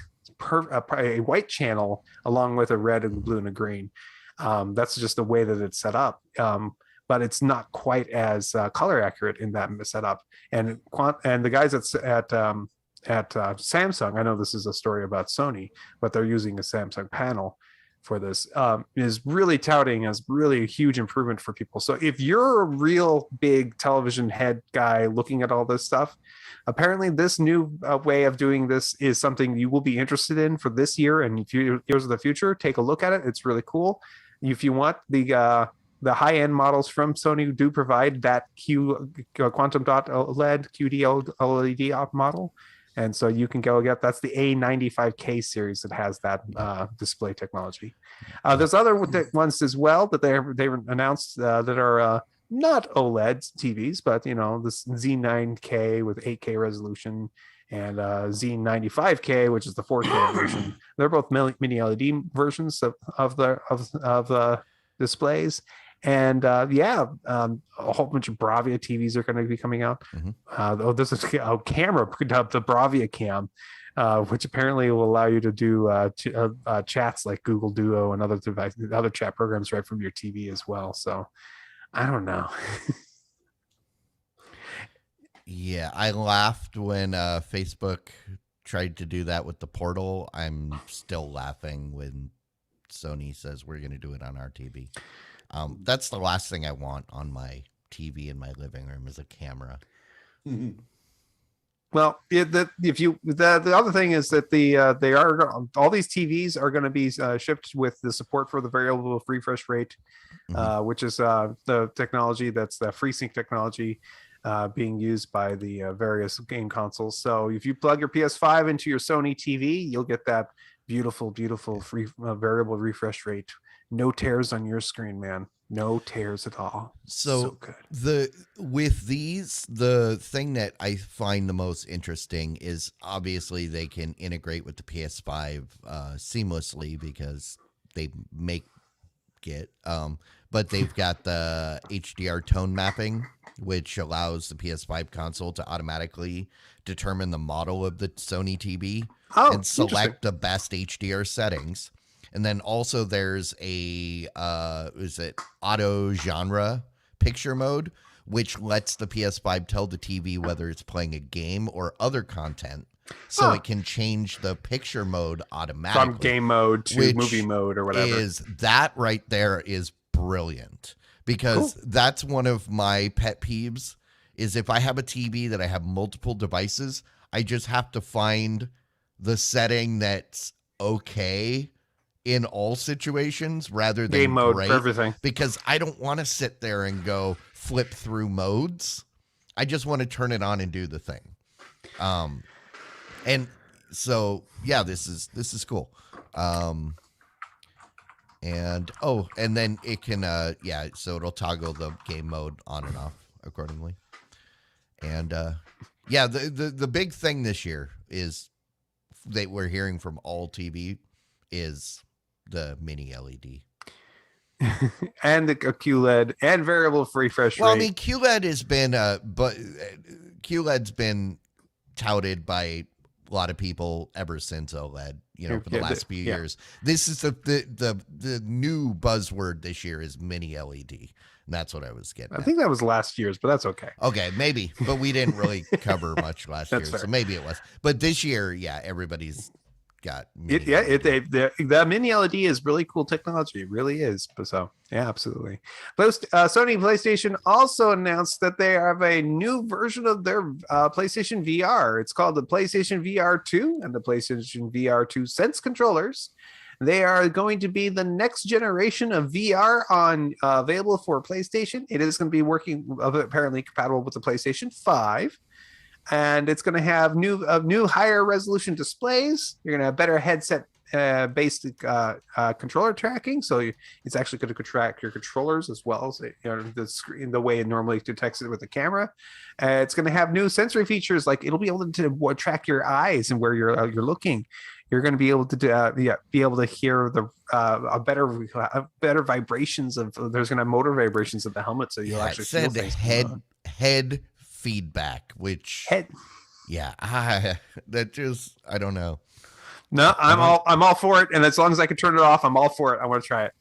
channel along with a red and blue and a green. That's just the way that it's set up. But it's not quite as color accurate in that setup. And the guys at Samsung, I know this is a story about Sony, but they're using a Samsung panel for this, is really touting as really a huge improvement for people. So if you're a real big television head guy looking at all this stuff, apparently this new way of doing this is something you will be interested in for this year and years of the future. Take a look at it. It's really cool. If you want the high-end models from Sony do provide that quantum dot OLED QD OLED model. And so you can go get, that's the A95K series that has that display technology. There's other ones as well that they announced that are not OLED TVs, but this Z9K with 8K resolution and Z95K, which is the 4K version. They're both mini LED versions of the displays. And a whole bunch of Bravia TVs are going to be coming out. Mm-hmm. This is a camera dubbed the Bravia Cam, which apparently will allow you to do chats like Google Duo and other devices, other chat programs right from your TV as well. So I don't know. Yeah, I laughed when Facebook tried to do that with the portal. I'm still laughing when Sony says we're going to do it on our TV. That's the last thing I want on my TV in my living room is a camera. Mm-hmm. Well, the other thing is that all these TVs are going to be shipped with the support for the variable refresh rate, mm-hmm. Which is the technology that's the FreeSync technology being used by the various game consoles. So if you plug your PS5 into your Sony TV, you'll get that beautiful free variable refresh rate. No tears on your screen, man. No tears at all. So good. The thing that I find the most interesting is obviously they can integrate with the PS5 seamlessly because they make it. But they've got the HDR tone mapping, which allows the PS5 console to automatically determine the model of the Sony TV and select the best HDR settings. And then also there's a auto genre picture mode, which lets the PS5 tell the TV whether it's playing a game or other content. So it can change the picture mode automatically. From game mode to movie mode or whatever. That right there is brilliant because that's one of my pet peeves is if I have a TV that I have multiple devices, I just have to find the setting that's okay in all situations rather than game mode great, for everything. Because I don't want to sit there and go flip through modes. I just want to turn it on and do the thing. And so yeah, this is cool. And then it can so it'll toggle the game mode on and off accordingly. And the big thing this year is that we're hearing from all TV is the mini LED. And the QLED and variable refresh rate. Well, I mean, QLED has been QLED's been touted by a lot of people ever since OLED, for the Yeah, last few years. This is the new buzzword this year is mini LED. And that's what I was getting I at. think that was last year's, but that's okay. Okay, maybe, but we didn't really cover much last year, fair. so maybe it was. But this year, yeah, everybody's got mini The mini LED is really cool technology. It really is. So yeah, absolutely. Sony PlayStation also announced that they have a new version of their PlayStation VR. It's called the PlayStation VR 2 and the PlayStation VR 2 Sense controllers. They are going to be the next generation of VR available for PlayStation. It is going to be working apparently compatible with the PlayStation 5. And it's going to have new higher resolution displays. You're going to have better headset based controller tracking, so it's actually going to track your controllers as well as the screen, the way it normally detects it with the camera. It's going to have new sensory features, like it'll be able to track your eyes and where you're looking. You're going to be able to hear the better vibrations of. There's going to have motor vibrations of the helmet, so you'll actually feel things. Head feedback, which I don't know. No, I'm all for it, and as long as I can turn it off, I'm all for it. I want to try it.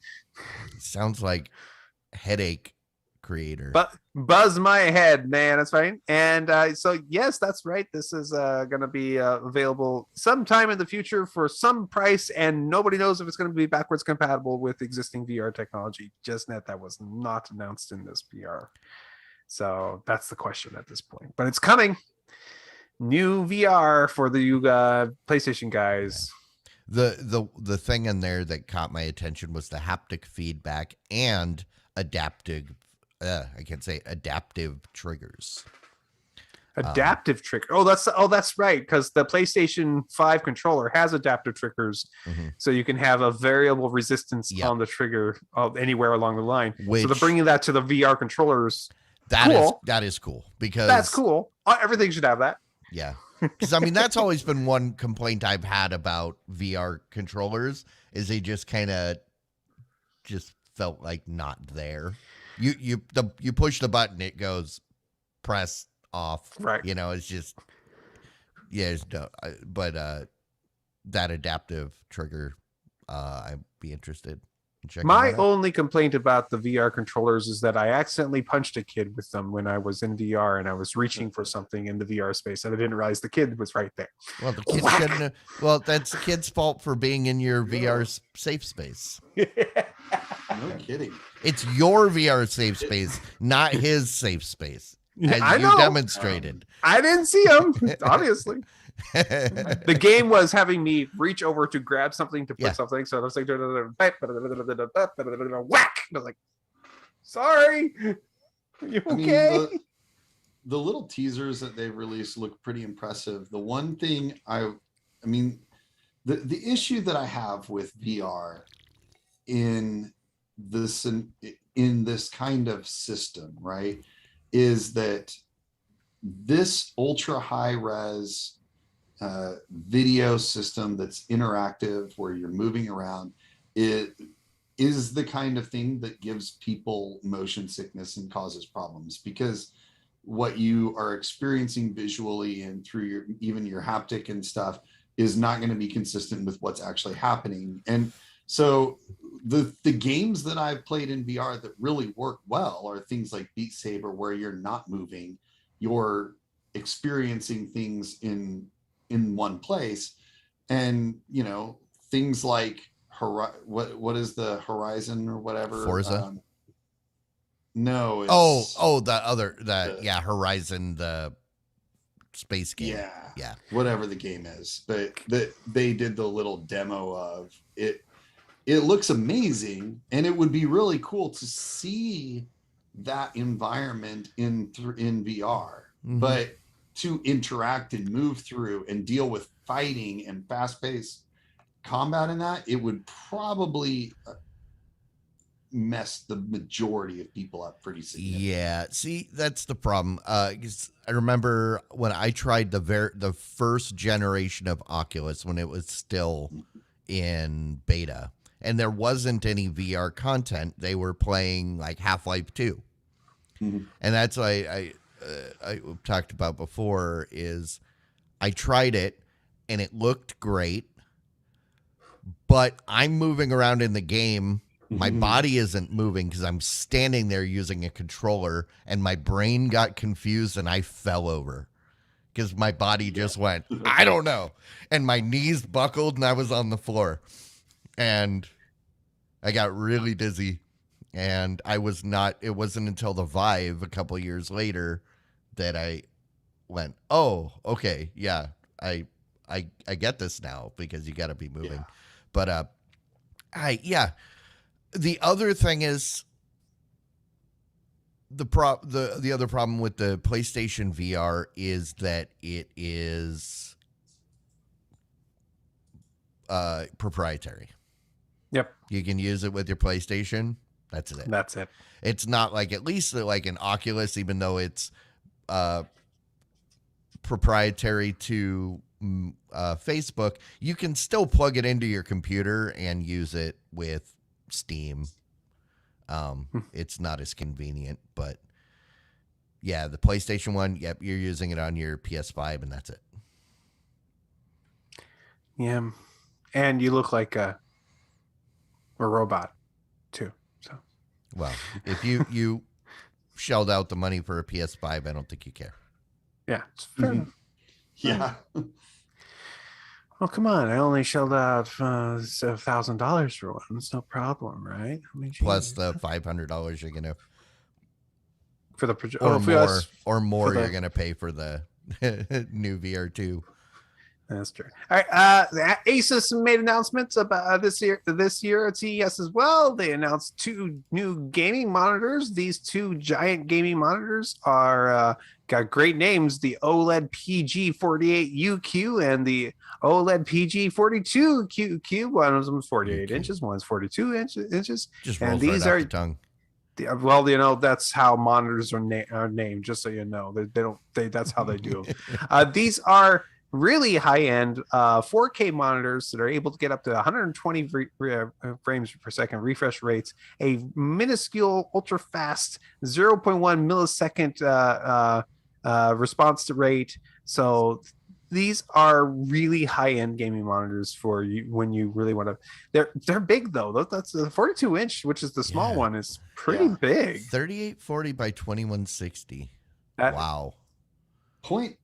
Sounds like headache creator. But buzz my head, man. That's right. And so yes, that's right. This is going to be available sometime in the future for some price, and nobody knows if it's going to be backwards compatible with existing VR technology. Just that was not announced in this PR. So that's the question at this point. But it's coming. New VR for the PlayStation guys. The thing in there that caught my attention was the haptic feedback and adaptive triggers. Adaptive trigger. That's right, because the PlayStation 5 controller has adaptive triggers, so you can have a variable resistance on the trigger anywhere along the line. So they're bringing that to the VR controllers. That is cool, because that's cool. Everything should have that. Yeah, because that's always been one complaint I've had about VR controllers is they just kind of felt like not there. You push the button, it goes press off. Right. It's just but that adaptive trigger, I'd be interested. My only complaint about the VR controllers is that I accidentally punched a kid with them when I was in VR and I was reaching for something in the VR space and I didn't realize the kid was right there. Well, the kid shouldn't. Well, that's the kid's fault for being in your VR safe space. No kidding. It's your VR safe space, not his safe space, as you demonstrated. I didn't see him, obviously. The game was having me reach over to grab something to put something, so I was like, whack! I was like, sorry. You okay? The little teasers that they've released look pretty impressive. The one thing the issue that I have with VR in this kind of system, right, is that this ultra high res video system that's interactive where you're moving around, it is the kind of thing that gives people motion sickness and causes problems, because what you are experiencing visually and through your haptic and stuff is not going to be consistent with what's actually happening. And so the games that I've played in VR that really work well are things like Beat Saber, where you're not moving, you're experiencing things in one place. And things like what is the Horizon or whatever, Forza? No, it's Horizon, the space game. Yeah, whatever the game is, but they did the little demo of it. It looks amazing, and it would be really cool to see that environment in VR. But to interact and move through and deal with fighting and fast-paced combat in that, it would probably mess the majority of people up pretty significantly. Yeah, see, that's the problem. I remember when I tried the first generation of Oculus when it was still in beta, and there wasn't any VR content. They were playing like Half-Life 2. And that's why I talked about before is I tried it and it looked great. But I'm moving around in the game. My body isn't moving because I'm standing there using a controller, and my brain got confused and I fell over because my body just went, I don't know. And my knees buckled and I was on the floor. And I got really dizzy. And it wasn't until the Vive a couple years later that I went, oh, okay, yeah, I get this now because you got to be moving. Yeah. But the other thing is the other problem with the PlayStation VR is that it is proprietary. Yep. You can use it with your PlayStation. That's it. That's it. It's not like, at least like an Oculus, even though it's proprietary to Facebook, you can still plug it into your computer and use it with Steam. It's not as convenient, but yeah, the PlayStation one, yep, you're using it on your PS5 and that's it. Yeah. And you look like a robot too. So, well, if you shelled out the money for a PS5, I don't think you care. Yeah, it's fair enough. Yeah. Well, come on. I only shelled out $1,000 for one. It's no problem, right? I mean, plus the $500 you're gonna for the project, or more you're gonna pay for the new VR2. That's true. All right. Asus made announcements about this year at CES as well. They announced 2 new gaming monitors. These 2 giant gaming monitors are got great names: the OLED PG48UQ and the OLED PG42QQ. One of them is 48 inches, one's 42 inches. Just and these right off the tongue. Well, you know, that's how monitors are named. Just so you know, that's how they do them. These are really high-end 4K monitors that are able to get up to 120 frames per second refresh rates, a minuscule ultra-fast 0.1 millisecond response rate. So these are really high-end gaming monitors for you when you really want to. They're big though. That's the 42-inch, which is the small one, is pretty big. 3840 by 2160. Wow. 0.1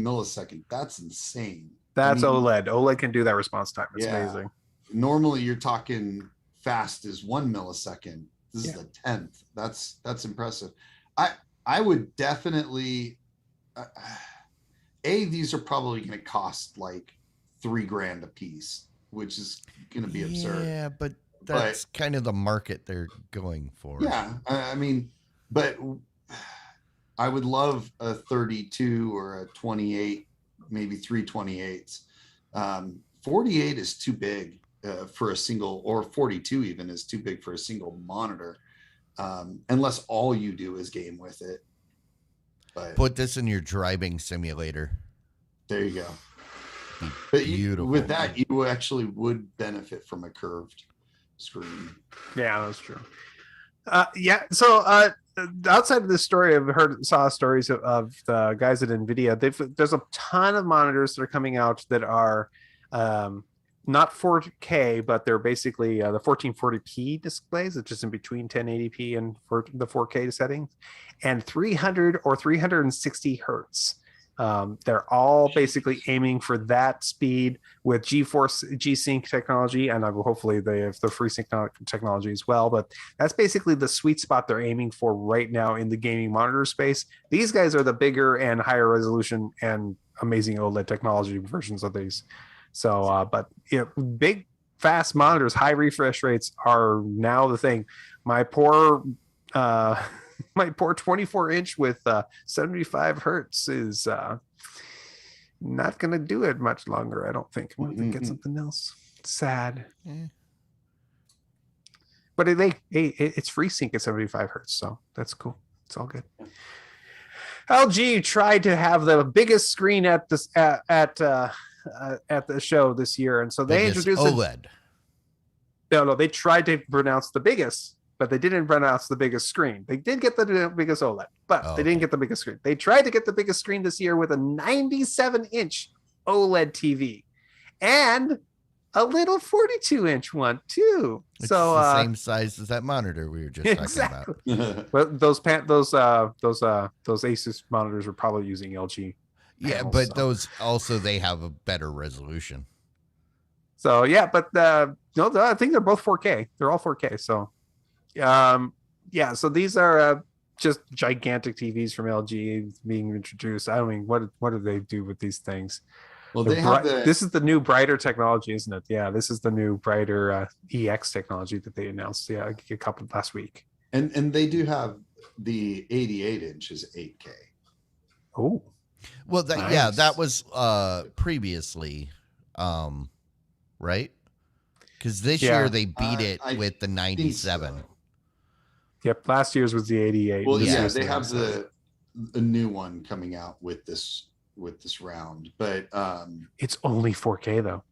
millisecond. That's insane. That's OLED. OLED can do that response time. It's amazing. Normally you're talking fast is 1 millisecond. This is the 10th. That's impressive. I would definitely these are probably going to cost like $3,000 a piece, which is going to be absurd. Yeah, but that's kind of the market they're going for. Yeah, I mean, but I would love a 32 or a 28, maybe 3 28s. 48 is too big for a single, or 42 even is too big for a single monitor, unless all you do is game with it. But put this in your driving simulator. There you go. But with that, you actually would benefit from a curved screen. Yeah, that's true. So outside of this story, I've saw stories of the guys at NVIDIA. There's a ton of monitors that are coming out that are not 4K, but they're basically the 1440p displays, which is in between 1080p and the 4K settings, and 300 or 360 hertz. They're all basically aiming for that speed with GeForce G-Sync technology, and hopefully they have the FreeSync technology as well. But that's basically the sweet spot they're aiming for right now in the gaming monitor space. These guys are the bigger and higher resolution and amazing OLED technology versions of these. So, but big, fast monitors, high refresh rates are now the thing. My poor 24-inch with 75 hertz is not going to do it much longer, I don't think. I'm going to get something else. Sad. But it's FreeSync at 75 hertz, so that's cool. It's all good. LG tried to have the biggest screen at this at the show this year, and so they introduced OLED. No, they tried to pronounce the biggest, but they didn't pronounce the biggest screen. They did get the biggest OLED, but they didn't get the biggest screen. They tried to get the biggest screen this year with a 97-inch OLED TV, and a little 42-inch one too. It's So the same size as that monitor we were just exactly. talking about. Well, those Asus monitors were probably using LG. Yeah, panels, but so. those also, they have a better resolution. So yeah, but no, I think they're both 4K. They're all 4K. So, yeah. So these are just gigantic TVs from LG being introduced. I mean, what do they do with these things? Well, they have This is the new brighter technology, isn't it? Yeah, this is the new brighter EX technology that they announced. Yeah, a couple last week. And they do have the 88-inch is 8K. Oh, Well, Nice. yeah, that was previously, right? Because this Yeah. year they beat it I with the 97. yep. Last year's was the 88. Well, This yeah, year's they the have 97. the new one coming out with this round, but It's only 4K though.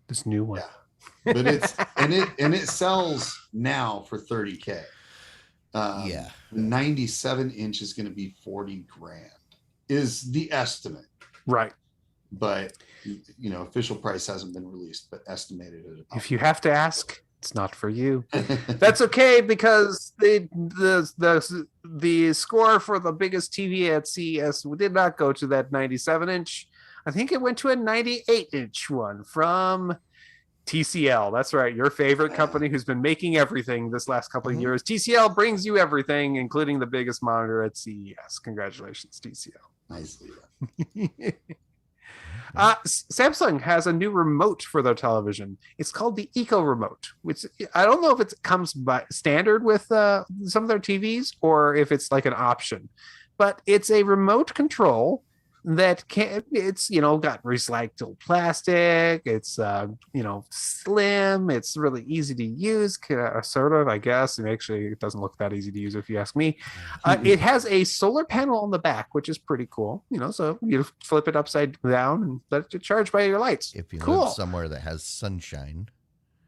This new one. yeah, but it's and it sells now for 30K. Yeah. 97-inch is going to be 40 grand is the estimate, Right. but you know, official price hasn't been released, but estimated at about If you have to ask, it's not for you. That's okay, because the score for the biggest TV at CES did not go to that 97-inch. I think it went to a 98-inch one from TCL. That's right, your favorite company who's been making everything this last couple of years. TCL brings you everything, including the biggest monitor at CES. Congratulations, TCL. nicely. Samsung has a new remote for their television. It's called the Eco Remote, which I don't know if it comes by standard with some of their TVs or if it's like an option, but it's a remote control that it's got recycled plastic. It's slim. It's really easy to use, sort of, I guess. And actually, it doesn't look that easy to use if you ask me. It has a solar panel on the back, which is pretty cool. So you flip it upside down and let it charge by your lights. If you Cool. live somewhere that has sunshine.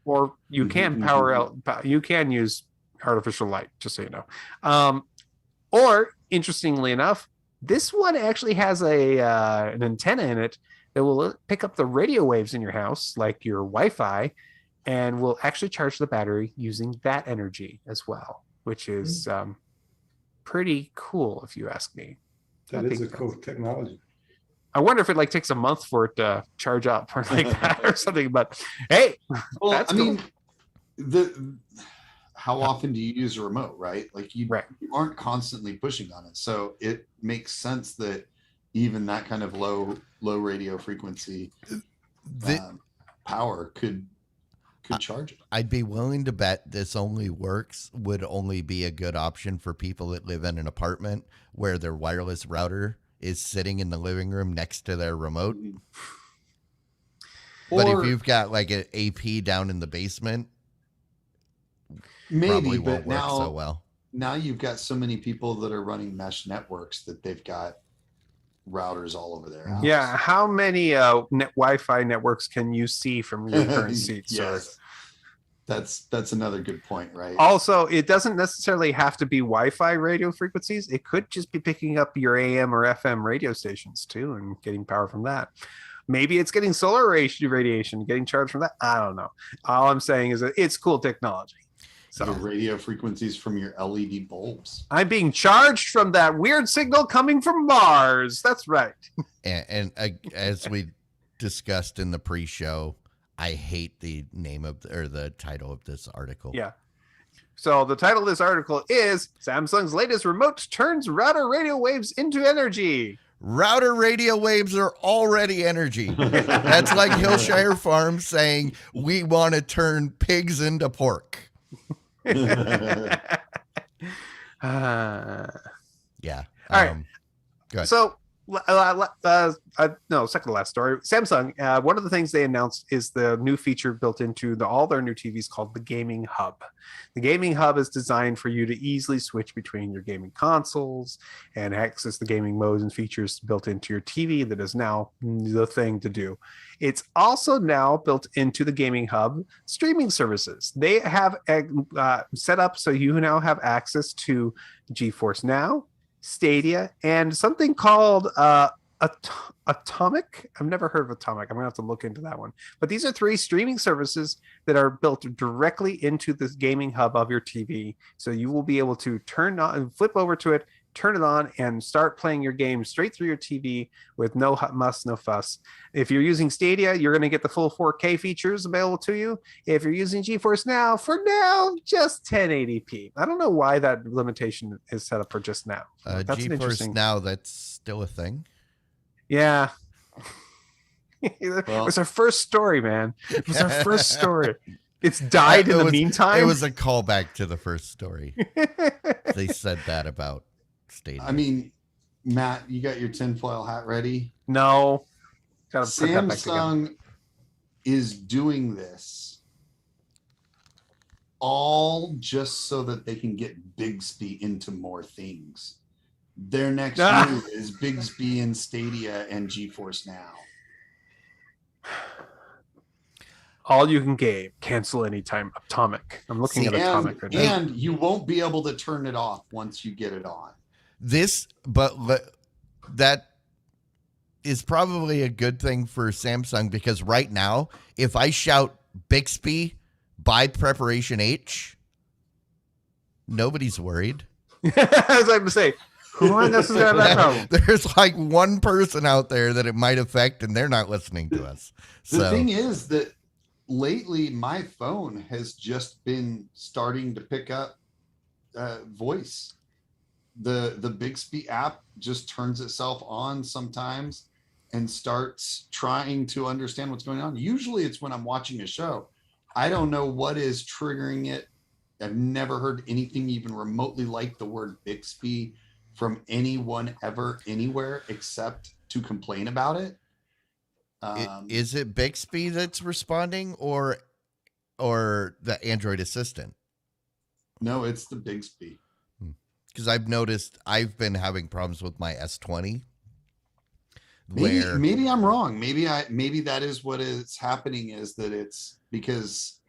Or you can power out. You can use artificial light, just so you know. Or interestingly enough, this one actually has an antenna in it that will pick up the radio waves in your house, like your Wi-Fi, and will actually charge the battery using that energy as well, which is pretty cool, if you ask me. That is a cool technology. I wonder if it takes a month for it to charge up or like that or something. But hey, Well, that's I cool. mean, how often do you use a remote, right? Like you aren't constantly pushing on it, so it makes sense that even that kind of low radio frequency power could charge it. I'd be willing to bet this would only be a good option for people that live in an apartment where their wireless router is sitting in the living room next to their remote. But if you've got like an AP down in the basement, maybe, won't but work now so well. Now you've got so many people that are running mesh networks that they've got routers all over their house. Yeah, how many Wi-Fi networks can you see from your current seat? Yes. That's another good point, right? Also, it doesn't necessarily have to be Wi-Fi radio frequencies. It could just be picking up your AM or FM radio stations too and getting power from that. Maybe it's getting solar radiation, getting charged from that. I don't know. All I'm saying is that it's cool technology. So your radio frequencies from your LED bulbs. I'm being charged from that weird signal coming from Mars. That's right. And as we discussed in the pre-show, I hate the name of the title of this article. Yeah. So the title of this article is Samsung's latest remote turns router radio waves into energy. Router radio waves are already energy. That's like Hillshire Farms saying, we want to turn pigs into pork. Yeah. Yeah. All right. Go ahead. So, no, second to last story. Samsung, one of the things they announced is the new feature built into all their new TVs called the Gaming Hub. The Gaming Hub is designed for you to easily switch between your gaming consoles and access the gaming modes and features built into your TV. That is now the thing to do. It's also now built into the Gaming Hub streaming services. They have set up so you now have access to GeForce Now, Stadia, and something called Atomic. I've never heard of Atomic. I'm gonna have to look into that one. But these are 3 streaming services that are built directly into this gaming hub of your TV. So you will be able to turn on and flip over to it, turn it on, and start playing your game straight through your TV with no muss, no fuss. If you're using Stadia, you're going to get the full 4K features available to you. If you're using GeForce Now, for now, just 1080p. I don't know why that limitation is set up for just now. That's GeForce Now, that's still a thing. Yeah. It was our first story, man. It was our first story. It's died in the meantime. It was a callback to the first story. They said that about Stadia. I mean, Matt, you got your tinfoil hat ready? No. Samsung is doing this all just so that they can get Bixby into more things. Their next move is Bixby and Stadia and GeForce Now. All you can game, cancel anytime. Atomic. I'm looking at Atomic right now. And you won't be able to turn it off once you get it on. That is probably a good thing for Samsung, because right now, if I shout Bixby by Preparation H, nobody's worried. I was like to say, who on this is going to have that problem? There's like one person out there that it might affect, and they're not listening to us. The thing is that lately my phone has just been starting to pick up voice. The Bixby app just turns itself on sometimes and starts trying to understand what's going on. Usually it's when I'm watching a show. I don't know what is triggering it. I've never heard anything even remotely like the word Bixby from anyone ever anywhere except to complain about it. Is it Bixby that's responding or the Android assistant? No, it's the Bixby. Because I've noticed I've been having problems with my S20. Maybe I'm wrong. Maybe that is what is happening, is that it's because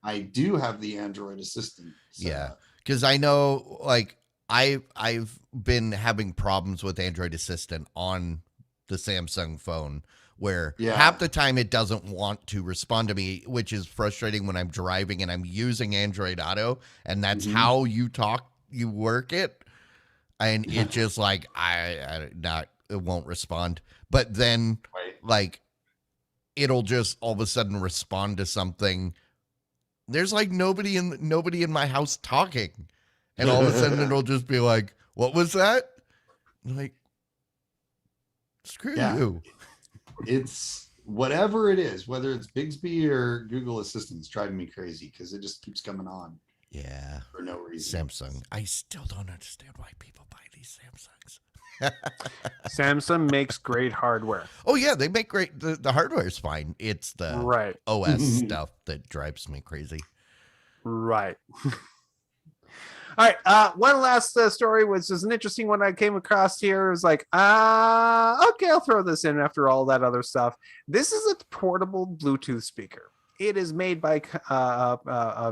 I do have the Android assistant. Yeah, because I know, like, I've been having problems with Android assistant on the Samsung phone, where half the time it doesn't want to respond to me, which is frustrating when I'm driving and I'm using Android Auto, and that's how you work it, and it just like it won't respond. But then like it'll just all of a sudden respond to something. There's like nobody in my house talking, and all of a sudden it'll just be like, "What was that?" Like, screw you. It's whatever it is, whether it's Bixby or Google Assistant, it's driving me crazy because it just keeps coming on. Yeah. For no reason. Samsung. I still don't understand why people buy these Samsungs. Samsung makes great hardware. Oh yeah, they make great. The hardware is fine. It's the OS stuff that drives me crazy. Right. All right. One last story, which is an interesting one I came across here. It was like, okay, I'll throw this in after all that other stuff. This is a portable Bluetooth speaker. It is made by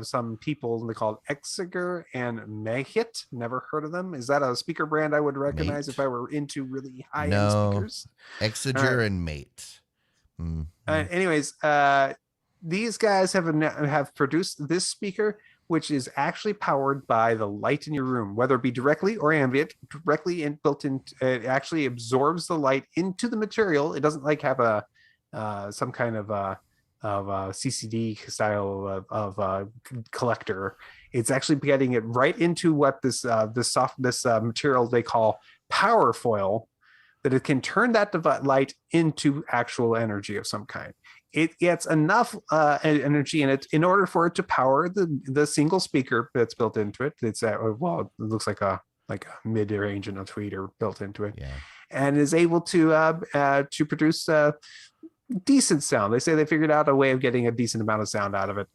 some people. They call it Exeger and Mahit. Never heard of them. Is that a speaker brand I would recognize if I were into really high-end speakers? Exeger and Mate. Anyways, these guys have produced this speaker, which is actually powered by the light in your room, whether it be directly or ambient. Directly built in, it actually absorbs the light into the material. It doesn't like have some kind of CCD style of collector. It's actually getting it right into what this material they call power foil, that it can turn that light into actual energy of some kind. It gets enough energy in it in order for it to power the single speaker that's built into it. It's it looks like a mid-range and a tweeter built into it, and is able to produce decent sound. They say they figured out a way of getting a decent amount of sound out of it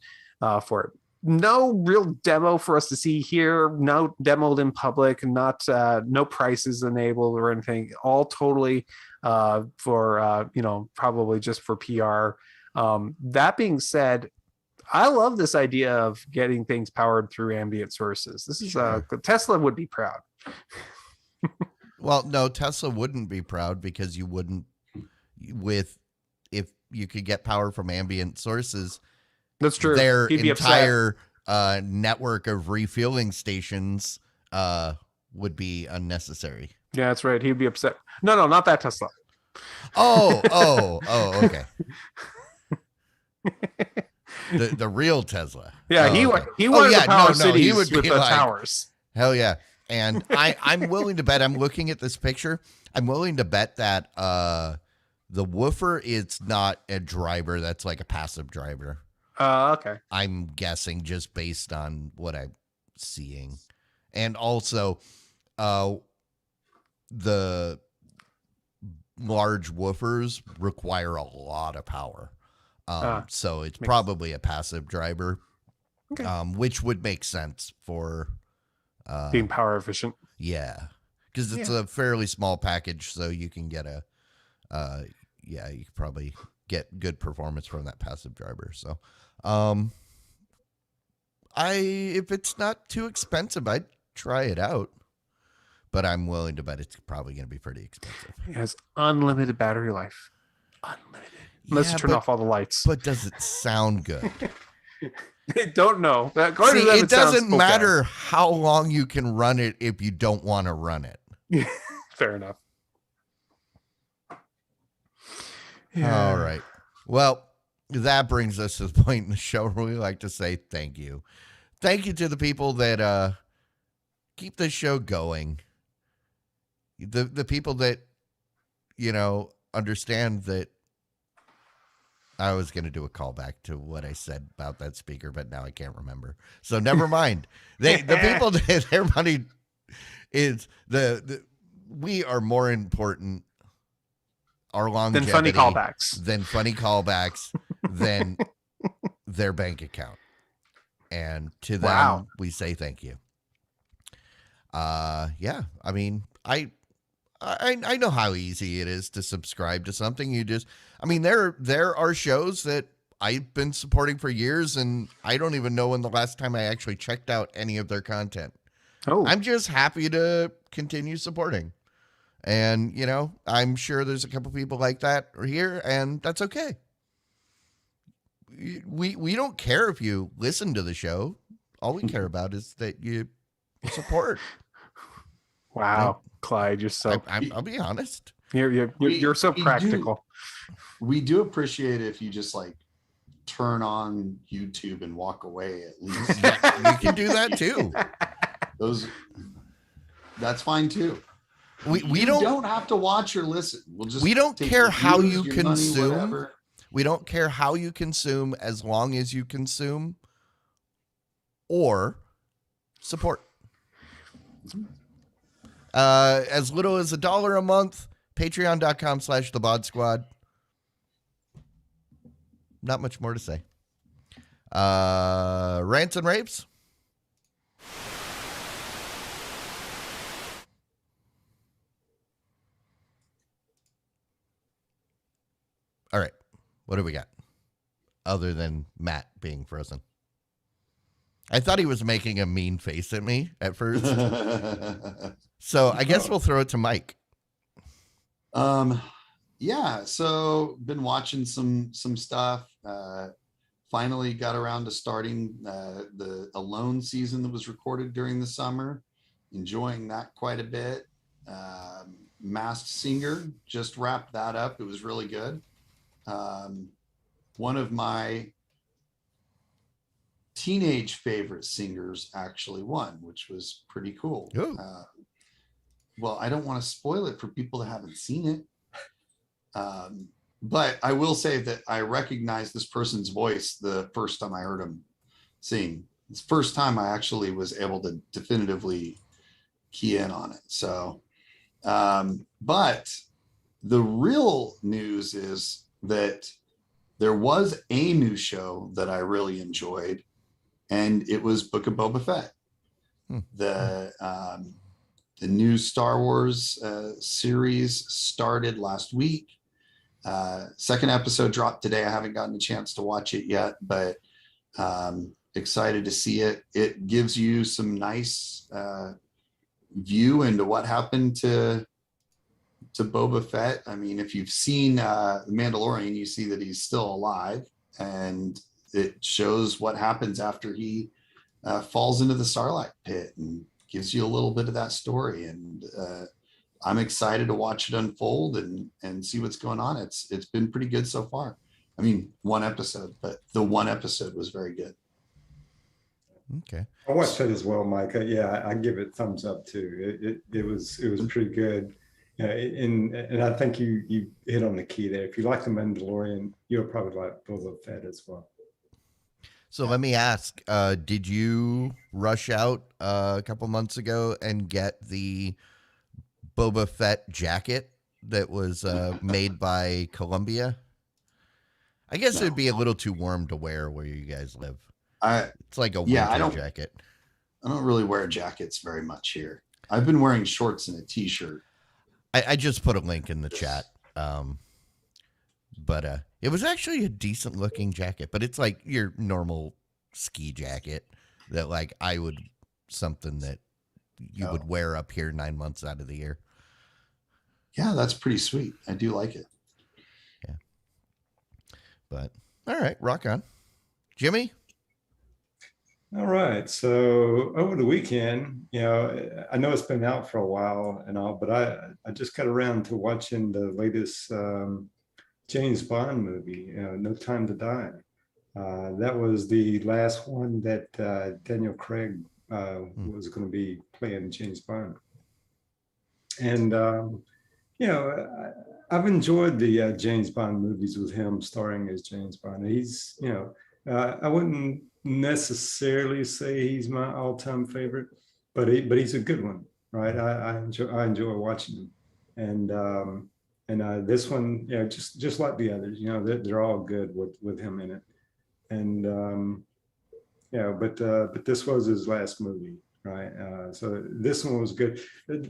for it. No real demo for us to see here. No demoed in public. No prices enabled or anything. All totally for probably just for PR. That being said, I love this idea of getting things powered through ambient sources. This is Tesla would be proud. Well, no, Tesla wouldn't be proud because you wouldn't if you could get power from ambient sources. That's true. Their He'd be entire network of refueling stations would be unnecessary. Yeah, that's right. He'd be upset. No, not that Tesla. Oh, okay. The real Tesla. Yeah, Oh, he okay. wanted to power He cities would with be the like, towers. hell yeah. And I'm willing to bet, I'm looking at this picture, I'm willing to bet that the woofer is not a driver that's like a passive driver. Okay. I'm guessing just based on what I'm seeing. And also, the large woofers require a lot of power. So it's probably a passive driver, Okay. Which would make sense for being power efficient. Yeah, because it's a fairly small package, so you can get you could probably get good performance from that passive driver. So, if it's not too expensive, I'd try it out. But I'm willing to bet it's probably going to be pretty expensive. It has unlimited battery life. Unlimited. Unless you turn off all the lights. But does it sound good? I don't know. See, it doesn't matter how long you can run it if you don't want to run it. Fair enough. Yeah. All right. Well, that brings us to the point in the show where we like to say thank you. Thank you to the people that keep this show going. The people that, understand that I was going to do a callback to what I said about that speaker, but now I can't remember. So never mind. The people that their money is we are more important. Our longevity than funny callbacks, than their bank account. And to them, we say thank you. Yeah. I mean, I know how easy it is to subscribe to something. There are shows that I've been supporting for years, and I don't even know when the last time I actually checked out any of their content. Oh, I'm just happy to continue supporting. And, I'm sure there's a couple people like that here, and that's okay. We don't care if you listen to the show. All we care about is that you support. Wow, Clyde, you're so. I'll be honest. You're so practical. We do appreciate it if you just turn on YouTube and walk away at least. You can do that too. That's fine too. We don't have to watch or listen. We don't care how you your consume. money, We don't care how you consume as long as you consume or support. As little as $1 a month, patreon.com/thebod squad. Not much more to say. Rants and raves. All right. What do we got? Other than Matt being frozen. I thought he was making a mean face at me at first. So I guess we'll throw it to Mike. Yeah. So been watching some stuff. Finally got around to starting the Alone season that was recorded during the summer. Enjoying that quite a bit. Masked Singer, just wrapped that up. It was really good. One of my teenage favorite singers actually won, which was pretty cool. Well, I don't want to spoil it for people that haven't seen it. But I will say that I recognized this person's voice the first time I heard him sing. It's the first time I actually was able to definitively key in on it. So, but the real news is that there was a new show that I really enjoyed, and it was Book of Boba Fett. The new Star Wars series started last week. Second episode dropped today. I haven't gotten a chance to watch it yet, but excited to see it. It gives you some nice view into what happened to to Boba Fett. I mean, if you've seen The Mandalorian, you see that he's still alive, and it shows what happens after he falls into the Starlight Pit and gives you a little bit of that story. And I'm excited to watch it unfold and see what's going on. It's been pretty good so far. I mean, one episode, but the one episode was very good. Okay. I watched that as well, Micah. Yeah, I give it thumbs up too. It was pretty good. And I think you hit on the key there. If you like The Mandalorian, you'll probably like Boba Fett as well. So let me ask, did you rush out a couple months ago and get the Boba Fett jacket that was made by Columbia? I guess it'd be a little too warm to wear where you guys live. It's like a winter jacket. I don't really wear jackets very much here. I've been wearing shorts and a t-shirt. I just put a link in the chat. But it was actually a decent looking jacket, but it's like your normal ski jacket that like something that you would wear up here 9 months out of the year. Yeah, that's pretty sweet. I do like it. Yeah. But all right, rock on. Jimmy? All right. So over the weekend, I know it's been out for a while and all, but I just got around to watching the latest James Bond movie, No Time to Die. That was the last one that Daniel Craig was going to be playing James Bond. And, I've enjoyed the James Bond movies with him starring as James Bond. He's, I wouldn't necessarily say he's my all-time favorite, but he's a good one, right? I enjoy watching him. And this one, just like the others, they're all good with him in it. And but this was his last movie, right? So this one was good.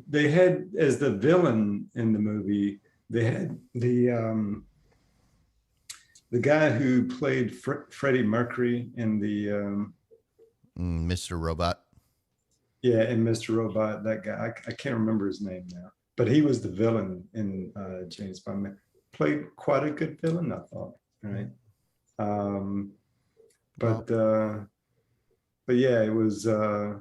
They had, as the villain in the movie, they had the guy who played Freddie Mercury in the Mr. Robot. Yeah, and Mr. Robot, that guy, I can't remember his name now, but he was the villain in James Bond. Played quite a good villain, I thought. Right. But yeah, it was. I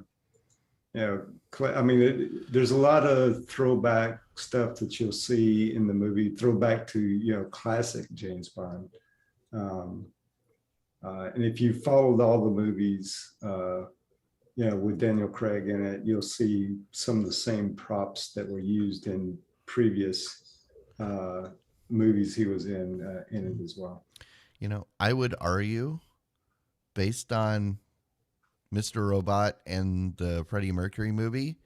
mean, there's a lot of throwback stuff that you'll see in the movie. Throwback to classic James Bond. And if you followed all the movies, with Daniel Craig in it, you'll see some of the same props that were used in previous movies he was in it as well. I would argue, based on Mr. Robot and the Freddie Mercury movie,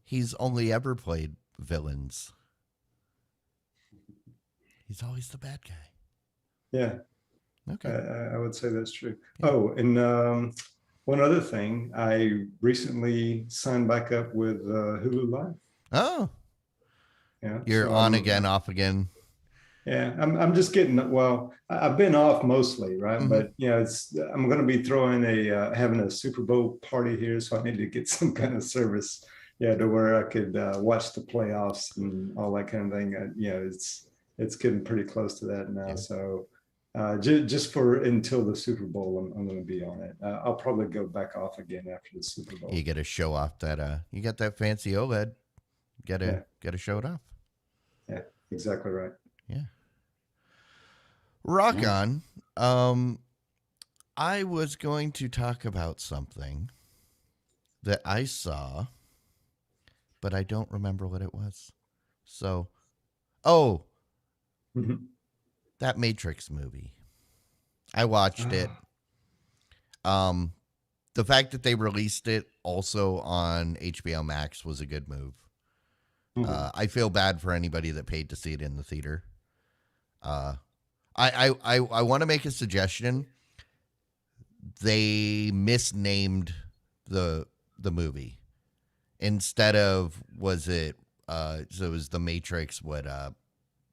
he's only ever played villains. He's always the bad guy. Yeah. Okay. I would say that's true. Yeah. Oh, and one other thing, I recently signed back up with Hulu Live. Oh. Yeah. You're on again, off again. Yeah, I'm just getting, I've been off mostly, right? But I'm going to be having a Super Bowl party here, so I need to get some kind of service, to where I could watch the playoffs and all that kind of thing. It's getting pretty close to that now. Yeah. So just for until the Super Bowl, I'm going to be on it. I'll probably go back off again after the Super Bowl. You got to show off that. You got that fancy OLED. Got to show it off. Yeah, exactly right. Yeah. Rock on. I was going to talk about something that I saw, but I don't remember what it was. So, that Matrix movie. I watched it. The fact that they released it also on HBO Max was a good move. I feel bad for anybody that paid to see it in the theater. I want to make a suggestion. They misnamed the movie. Instead of, so it was The Matrix,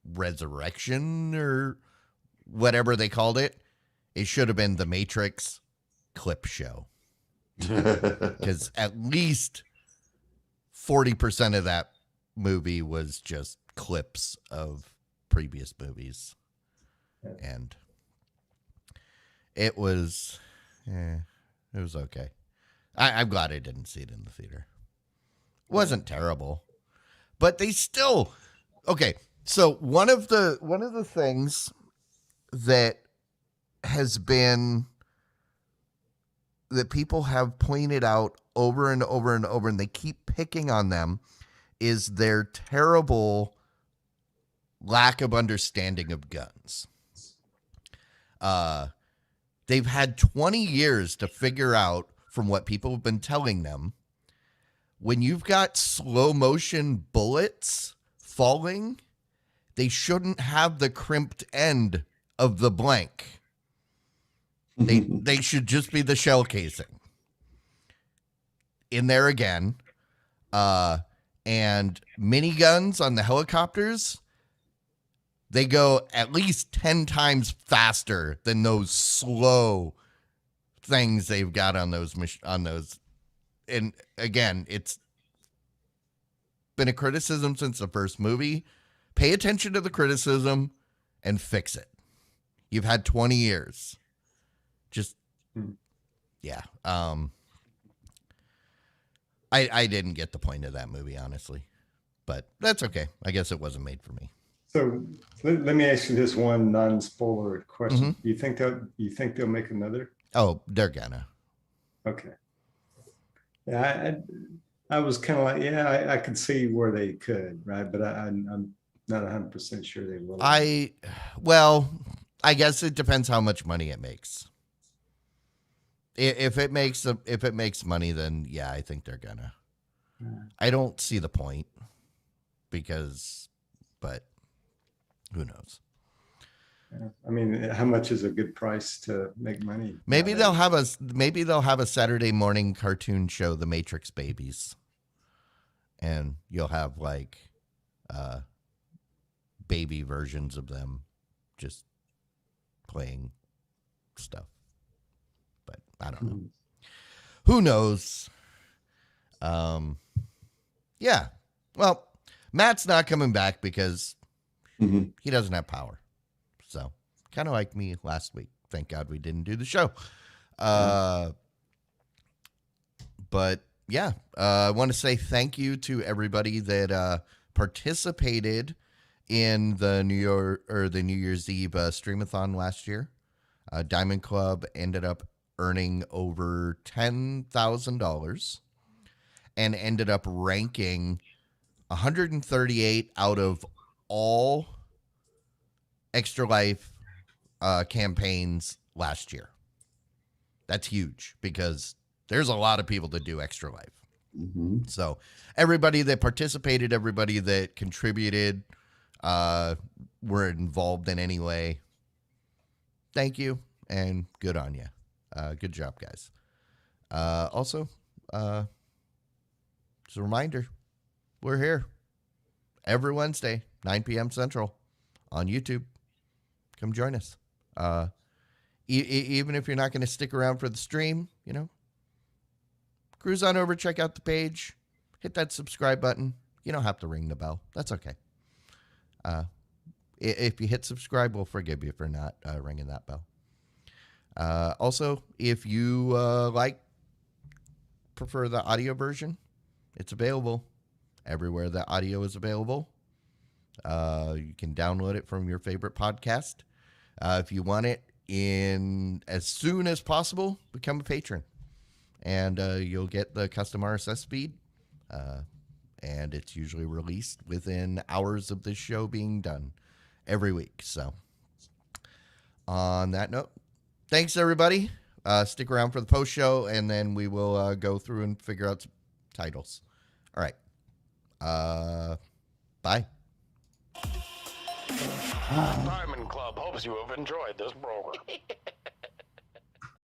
Resurrection or whatever they called it. It should have been The Matrix Clip Show. Because at least 40% of that movie was just clips of previous movies. Yeah. And it was okay. I'm glad I didn't see it in the theater. It wasn't terrible, but they still, okay. So one of the things that has been, that people have pointed out over and over and over, and they keep picking on them, is their terrible lack of understanding of guns. They've had 20 years to figure out, from what people have been telling them, when you've got slow motion bullets falling, they shouldn't have the crimped end of the blank. They should just be the shell casing. In there again. And miniguns on the helicopters, they go at least 10 times faster than those slow things they've got on those. And again, it's been a criticism since the first movie. Pay attention to the criticism and fix it. You've had 20 years. Just, yeah. I didn't get the point of that movie, honestly. But that's okay. I guess it wasn't made for me. So let me ask you this one non-spoiler question. Mm-hmm. You think they'll make another? Oh, they're gonna. Okay. Yeah, I was kind of like, yeah, I could see where they could, right? But I'm not 100% sure they will. Well, I guess it depends how much money it makes. If it makes money, then yeah, I think they're gonna. I don't see the point but who knows? I mean, how much is a good price to make money? Maybe they'll have a Saturday morning cartoon show, The Matrix Babies, and you'll have like baby versions of them just playing stuff. But I don't know. Who knows? Yeah. Well, Matt's not coming back because he doesn't have power. So, kind of like me last week. Thank God we didn't do the show. But yeah, I want to say thank you to everybody that participated in the New Year's Eve streamathon last year. Diamond Club ended up earning over $10,000 and ended up ranking 138 out of all Extra Life campaigns last year. That's huge because there's a lot of people that do Extra Life. So everybody that participated, everybody that contributed, were involved in any way, thank you and good on you. Good job, guys. Also, just a reminder, we're here every Wednesday, 9 p.m. Central on YouTube. Come join us. Even if you're not going to stick around for the stream, cruise on over, check out the page, hit that subscribe button. You don't have to ring the bell. That's okay. If you hit subscribe, we'll forgive you for not ringing that bell. Also, if you prefer the audio version, it's available everywhere that audio is available. You can download it from your favorite podcast. If you want it in as soon as possible, become a patron, and you'll get the custom RSS feed. And it's usually released within hours of this show being done every week. So on that note, thanks everybody. Stick around for the post show, and then we will go through and figure out some titles. All right. Bye. Diamond Club hopes you have enjoyed this program.